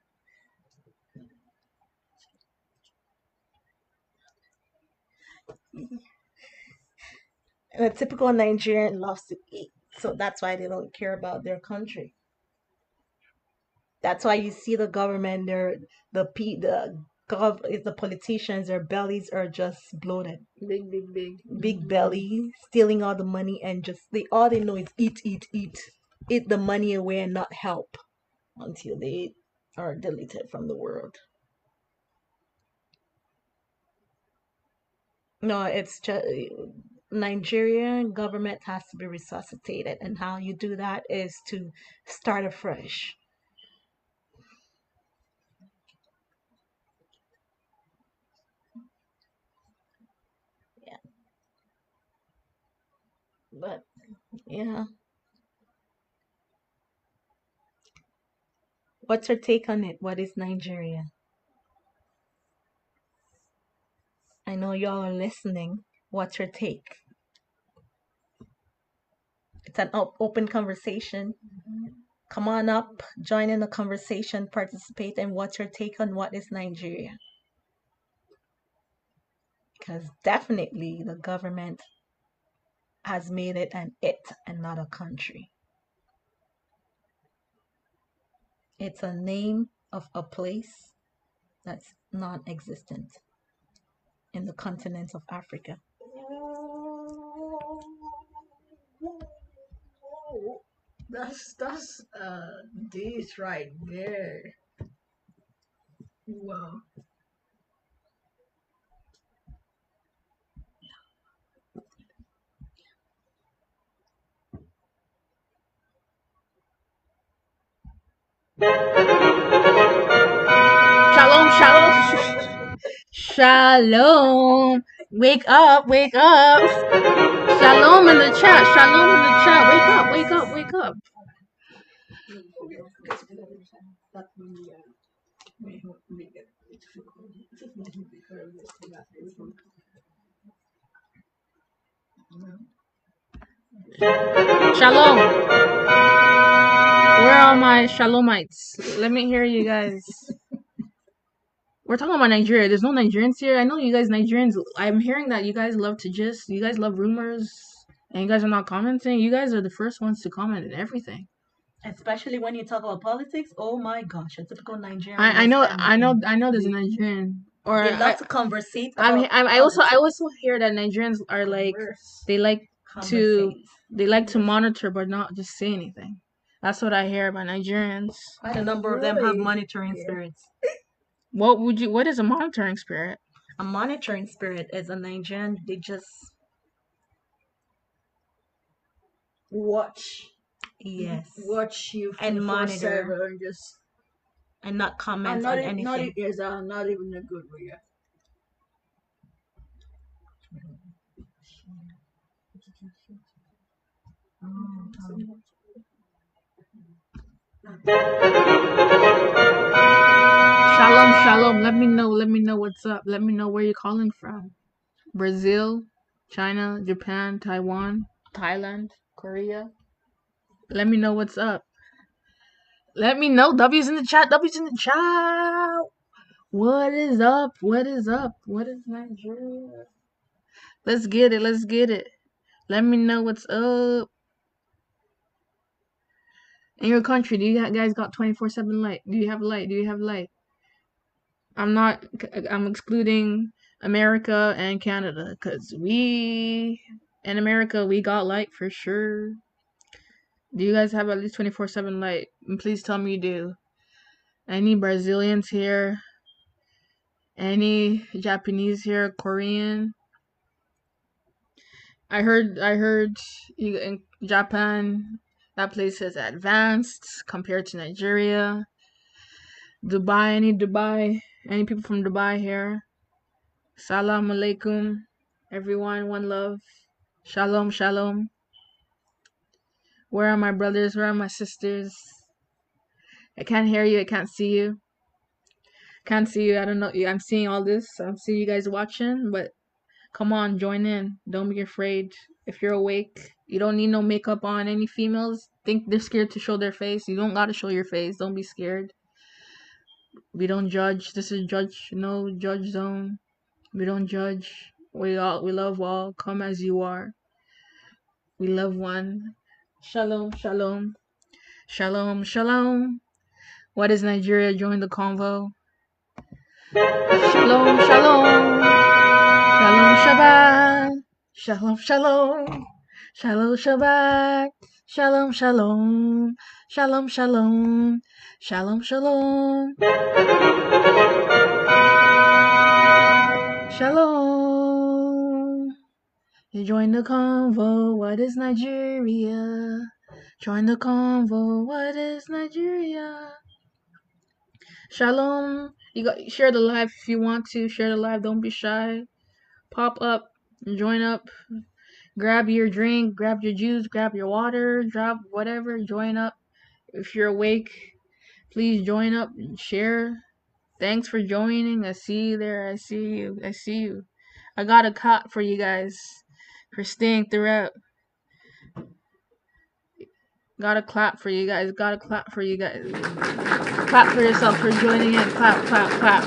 A typical Nigerian loves to eat, so that's why they don't care about their country. That's why you see the government, the politicians, their bellies are just bloated, big belly, stealing all the money, and just all they know is eat, eat, eat the money away and not help until they are deleted from the world. No, it's just Nigerian government has to be resuscitated, and how you do that is to start afresh. Yeah, but yeah, what's your take on it? What is Nigeria? I know y'all are listening. What's your take? It's an open conversation. Come on up, join in the conversation, participate, and what's your take on what is Nigeria? Because definitely the government has made it an it and not a country. It's a name of a place that's non existent in the continent of Africa. That's this right there. Wow. Shalom, shalom, shalom. Wake up, wake up. Shalom in the chat. Shalom in the chat. Wake up, wake up, wake up. Shalom. Where are my Shalomites? Let me hear you guys. We're talking about Nigeria. There's no Nigerians here. I know you guys Nigerians. I'm hearing that you guys love to just. You guys love rumors, and you guys are not commenting. You guys are the first ones to comment and everything. Especially when you talk about politics. Oh my gosh, a typical Nigerian. I know. There's a Nigerian Or They love to conversate I about I politics. also hear that Nigerians are like they like to monitor but not just say anything. That's what I hear about Nigerians. Quite a number of them have monitoring spirits. What is a monitoring spirit? A monitoring spirit is a Nigerian. They just Watch yes you and monitor 24/7 and just and not comment not on not anything. is not even a good way. Shalom, shalom. Let me know. Let me know what's up. Let me know where you're calling from. Brazil, China, Japan, Taiwan, Thailand, Korea. Let me know what's up. Let me know. W's in the chat. W's in the chat. What is up? What is up? What is Nigeria? Let's get it. Let's get it. Let me know what's up. In your country, do you guys got 24/7 light? Do you have light? Do you have light? I'm excluding America and Canada because in America, we got light for sure. Do you guys have at least 24/7 light? And please tell me you do. Any Brazilians here? Any Japanese here? Korean? I heard you in Japan, that place is advanced compared to Nigeria. Dubai, any people from Dubai here? Salam alaikum, everyone, one love. Shalom, shalom. Where are my brothers? Where are my sisters? I can't hear you. I can't see you. Can't see you. I don't know. I'm seeing all this. I'm seeing you guys watching, but come on, join in. Don't be afraid. If you're awake, you don't need no makeup on. Any females think they're scared to show their face. You don't gotta show your face. Don't be scared. We don't judge. This is no judge zone. We don't judge. We love all. Come as you are. We love one. Shalom, shalom. Shalom, shalom. What is Nigeria? Join the convo. Shalom, shalom. Shalom, Shabbat. Shalom, shalom. Shalom, Shabbat. Shalom, shalom. Shalom, shalom. Shalom, shalom. Shalom. You join the convo. What is Nigeria? Join the convo. What is Nigeria? Shalom. Share the live if you want to. Share the live. Don't be shy. Pop up. Join up. Grab your drink. Grab your juice. Grab your water. Drop whatever. Join up. If you're awake, please join up and share. Thanks for joining. I see you there. I see you. I see you. I got a clap for you guys for staying throughout. Gotta clap for you guys. Gotta clap for you guys. Clap for yourself for joining in. Clap, clap, clap.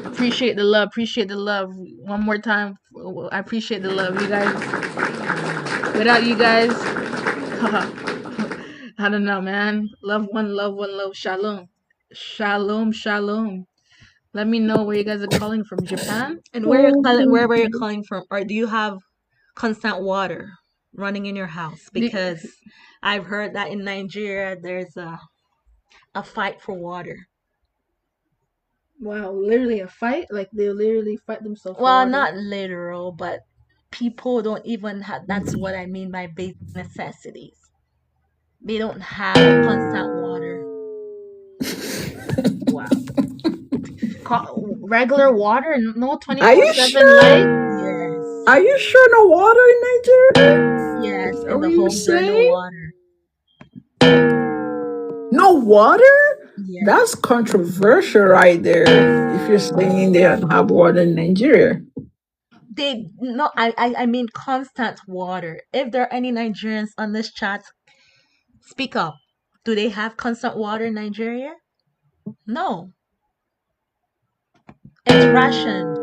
Appreciate the love. Appreciate the love. One more time. I appreciate the love, you guys. Without you guys, I don't know, man. Love one, love one, love. Shalom. Shalom, shalom. Let me know where you guys are calling from. Japan? And wherever you're calling from, or do you have constant water running in your house? Because I've heard that in Nigeria there's a fight for water. Wow, literally a fight? Like they literally fight themselves for Well, water? not literal, but people don't even have. That's what I mean by basic necessities. They don't have constant water. Wow. Regular water? No Are you 24/7 sure? light? Yes. Are you sure no water in Nigeria? Yes, Are in the you homes there are no saying? water. No water? Yes. That's controversial right there. If you're saying they don't have water in Nigeria. They no, I mean constant water. If there are any Nigerians on this chat, speak up. Do they have constant water in Nigeria? No. It's rationed.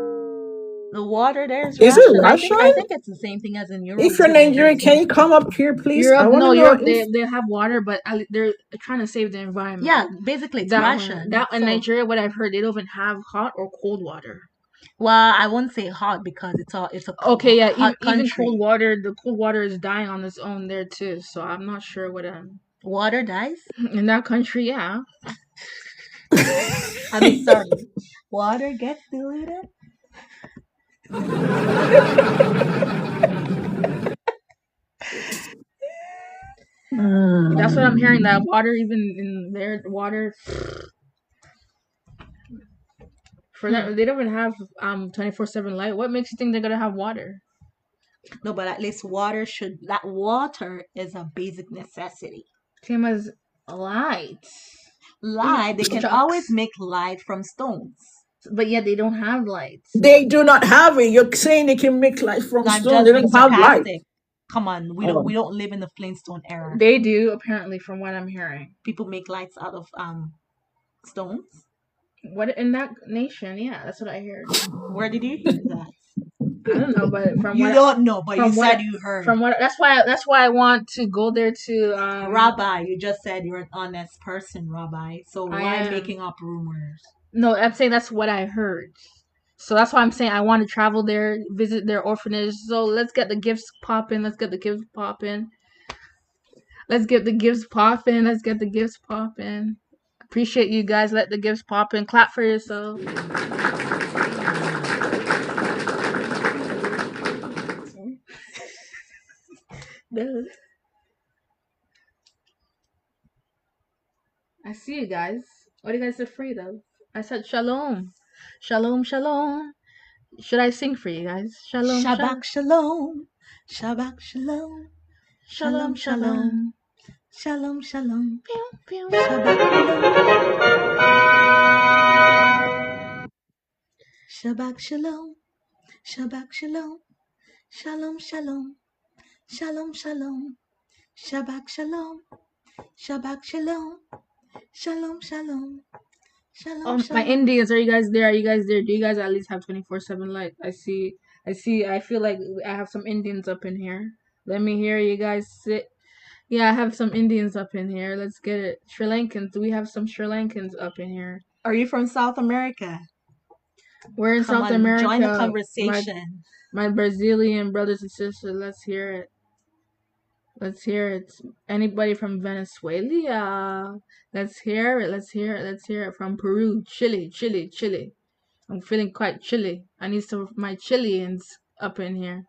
The water there is Is it ration. I Russian? think it's the same thing as in Europe If you're too, I Nigerian, guess. can you come up here, please? I Europe, want no, to know Europe, if they have water, but they're trying to save the environment. Yeah, basically it's that ration. that in So, Nigeria, what I've heard, they don't even have hot or cold water. well, I wouldn't say hot because it's a Okay, yeah, hot even country. cold water, the cold water is dying on its own there too. So I'm not sure what Water dies. in that country, yeah. I mean, sorry, water gets diluted. That's what I'm hearing. That water, even in their water, for that they don't even have 24/7 light. What makes you think they're gonna have water? No, but at least water should. That water is a basic necessity. Same as light. Light, they can Trucks. always make light from stones. But yet they don't have lights. they do not have it. You're saying they can make light from No, I'm stone. They just being don't have light. sarcastic. Come on, Oh. we don't live in the Flintstone era. They do, apparently, from what I'm hearing. People make lights out of stones. What in that nation? Yeah, that's what I heard. Where did you hear that? I don't know, but from You what don't know, but you from said what- you heard. from what that's why I want to go there to Rabbi, you just said you're an honest person, Rabbi. So I why am. making up rumors? No, I'm saying that's what I heard. So that's why I'm saying I want to travel there, visit their orphanage. So let's get the gifts popping. Let's get the gifts popping. Let's get the gifts popping. Let's get the gifts popping. Appreciate you guys. Let the gifts pop in. Clap for yourself. I see you guys. What are you guys afraid of? I said shalom. Shalom, shalom. Should I sing for you guys? Shalom, Shabbat shalom. Shabbat shalom. shalom, shalom. Shalom, shalom. Pew, pew. Shabbat shalom. Shabbat shalom. Shabbat shalom. Shalom, shalom. Shalom, shalom. Shabbat shalom. Shabbat shalom. Shalom, shalom. Shalom, shalom. My Indians, are you guys there? Are you guys there? Do you guys at least have 24/7 light? I see. I feel like I have some Indians up in here. Let me hear you guys sit. Yeah, I have some Indians up in here. Let's get it. Sri Lankans. Do we have some Sri Lankans up in here? Are you from South America? We're in Come South on, America. join the conversation. My Brazilian brothers and sisters. Let's hear it. Let's hear it. Anybody from Venezuela? Let's hear it. Let's hear it. Let's hear it from Peru, Chile. I'm feeling quite chilly. I need some of my Chileans up in here.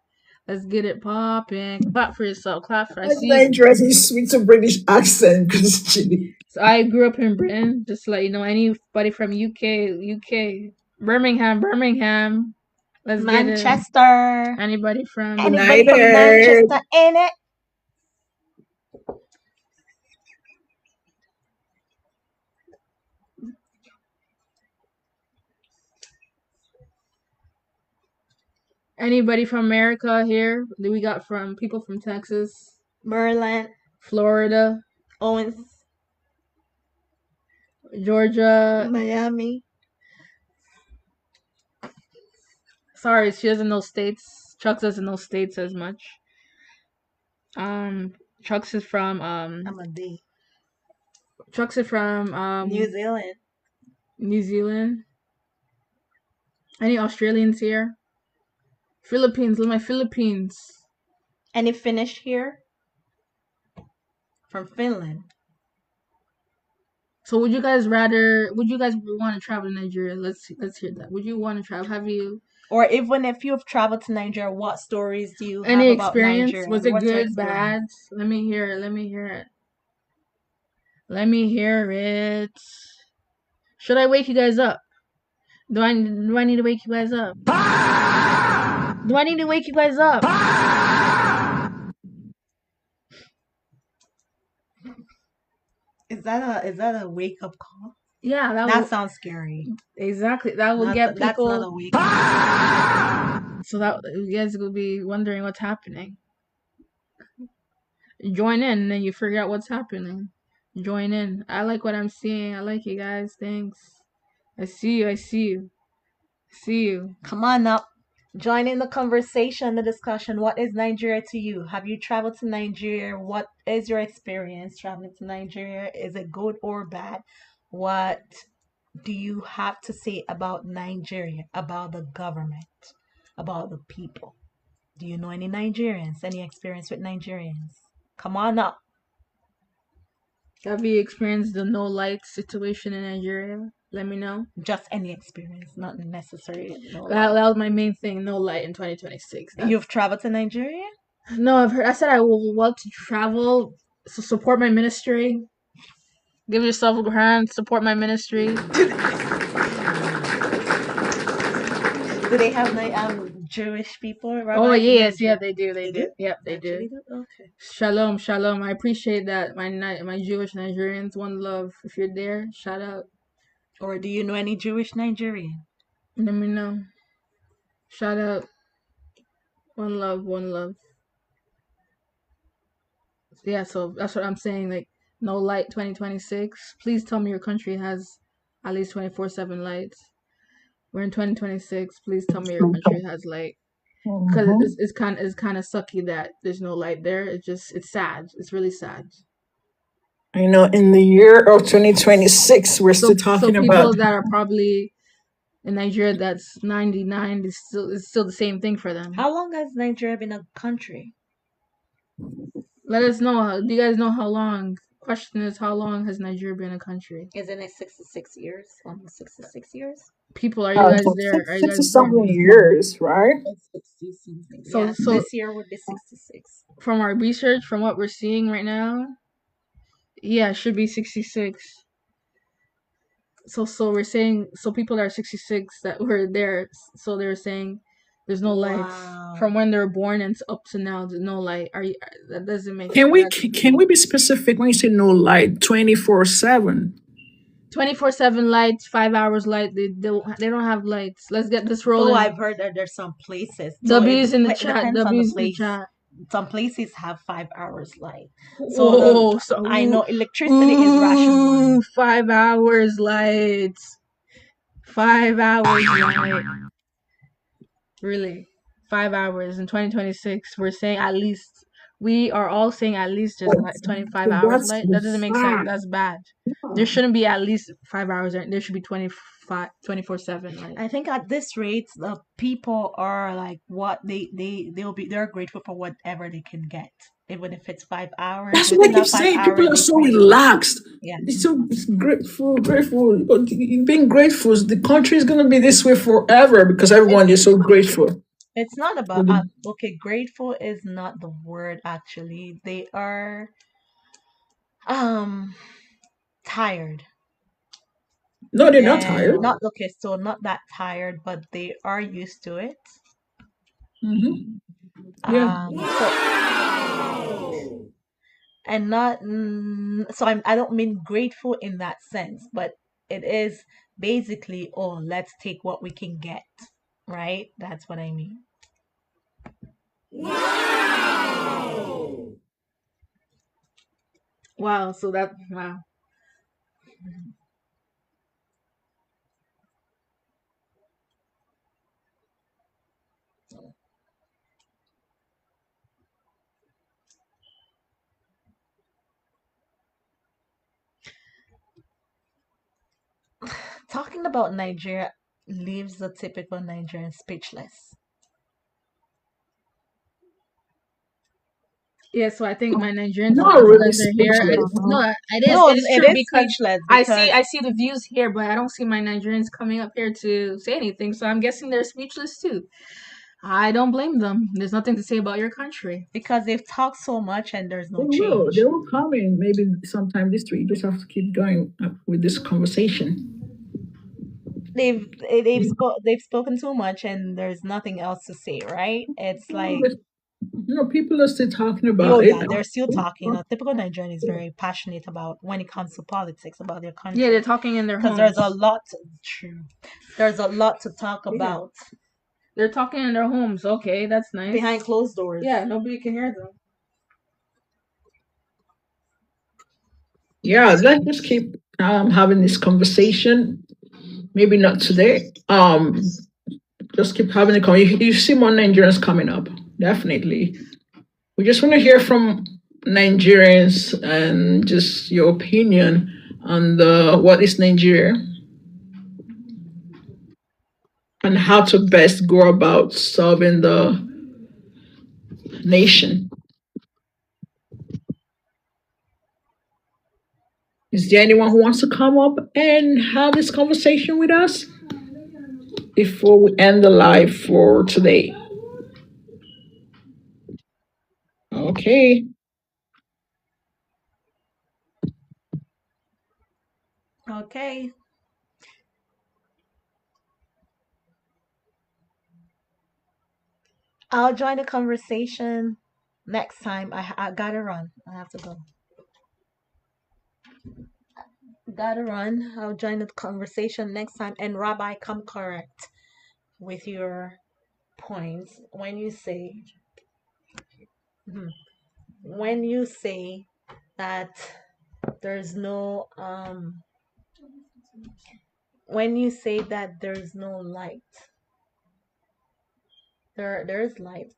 Let's get it popping. Clap for yourself. Clap for I That's see. dangerous. He's sweet to British accent because it's chilly. So I grew up in Britain. Just to let you know, anybody from UK, Birmingham. Let's get it. Manchester. Anybody from Anybody from United. Manchester in it? Anybody from America here? Do we got from people from Texas, Maryland, Florida, Owens, Georgia? Miami. Sorry, she doesn't know states. Chuck doesn't know states as much. Chucks is from I'm a D. Chucks is from New Zealand. New Zealand. Any Australians here? Philippines, my Philippines. Any Finnish here? From Finland. So would you guys want to travel to Nigeria? Let's hear that. Would you want to travel? Have you Or even if you have traveled to Nigeria, what stories do you any have about experience? Nigeria? Was it What's your good, experience? bad? Let me hear it. Let me hear it. Let me hear it. Should I wake you guys up? Do I need to wake you guys up? Do I need to wake you guys up? Is that a wake up call? Yeah, That sounds scary. exactly. That will get people. That's not a wake up. So that you guys will be wondering what's happening. Join in, and then you figure out what's happening. Join in. I like what I'm seeing. I like you guys. Thanks. I see you. I see you. I see you. Come on up. Join in the conversation, the discussion. What is Nigeria to you? Have you traveled to Nigeria? What is your experience traveling to Nigeria? Is it good or bad? What do you have to say about Nigeria, about the government, about the people? Do you know any Nigerians? Any experience with Nigerians? Come on up. Have you experienced the no light situation in Nigeria? Let me know. Just any experience, not necessarily no That was my main thing. No light in 2026. You've traveled to Nigeria? No, I've heard. I said I will want to travel. So support my ministry. Give yourself a hand. Support my ministry. Do they have Jewish people? Oh Rabbis in yes, yeah, Nigeria? they do. They They do. do? Yep, they do. Actually do? Okay. Shalom, shalom. I appreciate that. My Jewish Nigerians, one love. If you're there, shout out. Or do you know any Jewish Nigerian? Let me know. Shout out. One love, one love. Yeah, so that's what I'm saying. Like, no light 2026. Please tell me your country has at least 24/7 lights. We're in 2026. Please tell me your country has light. Because Mhm. it's kind of sucky that there's no light there. It's sad. It's really sad. In the year of 2026, we're still So talking about. people that are probably in Nigeria that's 99 is still the same thing for them. How long has Nigeria been a country? Let us know. Do you guys know how long? Question is, how long has Nigeria been a country? Isn't it 66 years? Almost 66 years? People, are you guys For there? Are you six guys to there? something years, right? It's 60 something. So Yeah, so this year would be 66. from our research, from what we're seeing right now, yeah, it should be 66. So we're saying, so people that are 66 that were there, so they're saying there's no lights Wow. from when they're born and up to now. There's no light. That doesn't make Can we that can we be specific when you say no light 24/7? 24/7 lights, 5 hours light. They don't have lights. Let's get this Though rolling. I've heard that there's some places. So W's in the it chat. depends on the W's in the place. chat. Some places have 5 hours light. So Oh, so I know electricity is rationalized. 5 hours lights. 5 hours light. Really, 5 hours in 2026. We're saying at least. We are all saying at least there's like 25 hours That's light. That doesn't make sense. That's bad. There shouldn't be at least 5 hours. There should be 24/7 light. I think at this rate, the people are like what they're grateful for whatever they can get, even if it's 5 hours. That's what Within I keep that five saying. People hours, are they're so grateful. relaxed. Yeah. They're so grateful, grateful. Being grateful. The country is gonna be this way forever because everyone is so grateful. It's not about okay. Grateful is not the word actually. They are um tired. No, they're not And tired. not okay, so not that tired, but they are used to it. Hmm. Yeah. So and not so I don't mean grateful in that sense, but it is basically, oh, let's take what we can get, right? That's what I mean. Wow. So that wow. Talking about Nigeria leaves the typical Nigerian speechless. Yeah, so I think my Nigerian Not really friends are here. speechless. No, it is. No, It is it true is because speechless I because see I see the views here, but I don't see my Nigerians coming up here to say anything. So I'm guessing they're speechless too. I don't blame them. There's nothing to say about your country. they've talked so much and there's They no will. change. They will come in maybe sometime this week. You just have to keep going with this conversation. They've spoken too much and there's nothing else to say, right? It's like, People are still talking oh about it. yeah, they're still talking. A typical Nigerian is very passionate about when it comes to politics about their Yeah, they're country talking in their because homes. there's a lot to talk Yeah. about They're talking in their homes. Okay, that's nice. behind closed doors. Yeah, nobody can hear them. Yeah, let's just keep having this conversation. Maybe not today. Just keep having it coming. You see more Nigerians coming up, definitely. We just want to hear from Nigerians and just your opinion on the what is Nigeria and how to best go about solving the nation. Is there anyone who wants to come up and have this conversation with us before we end the live for today? Okay. Okay. I'll join the conversation next time. I gotta run. I have to go. Gotta run. I'll join the conversation next time. And Rabbi, come correct with your points when you say mhm, when you say that there's no when you say that there's no light. There's light.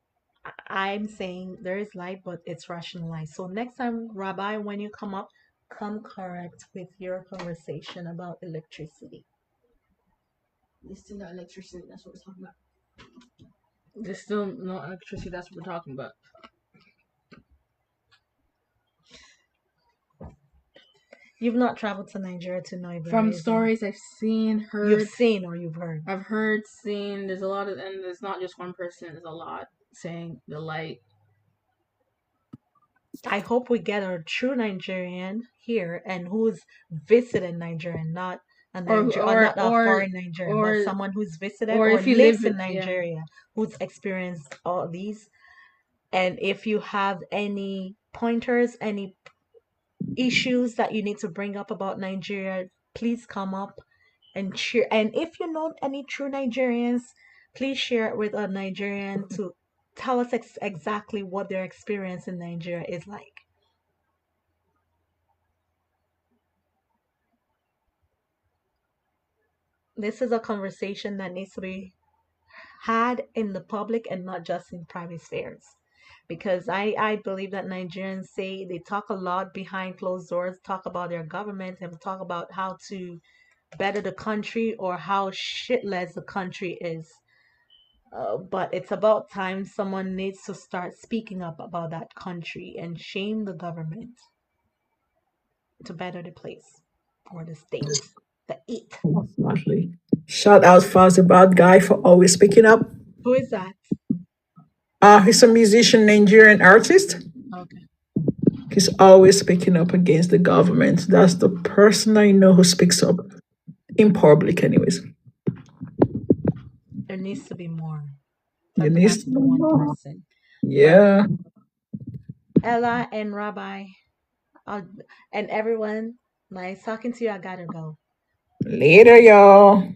I'm saying there is light, but it's rationalized. So next time, Rabbi, when you come up, come correct with your conversation about electricity. There's still not electricity. That's what we're talking about. There's still no electricity. That's what we're talking about. You've not traveled to Nigeria to know if there From is stories I've seen, heard, you've seen or you've heard. I've heard, seen. There's a lot of, and there's not just one person. There's a lot saying the light. I hope we get a true Nigerian here and who's visited Nigeria, not a not a foreign Nigerian, but someone who's visited or if you lives live in Nigeria, who's experienced all these. And if you have any pointers, any issues that you need to bring up about Nigeria, please come up and share. And if you know any true Nigerians, please share it with a Nigerian to tell us exactly what their experience in Nigeria is like. This is a conversation that needs to be had in the public and not just in private spheres. Because I believe that Nigerians say they talk a lot behind closed doors, talk about their government and talk about how to better the country or how shitless the country is. But it's about time someone needs to start speaking up about that country and shame the government to better the place or the state, the it. Exactly. Shout out Faz, the bad guy, for always speaking up. Who is that? He's a musician, Nigerian artist. Okay. He's always speaking up against the government. That's the person I know who speaks up in public, anyways. There needs to be more. You Doesn't need have to to be know one more. person. Well, Yeah. Ella and Rabbi, and everyone, nice talking to you. I gotta go. Later, y'all.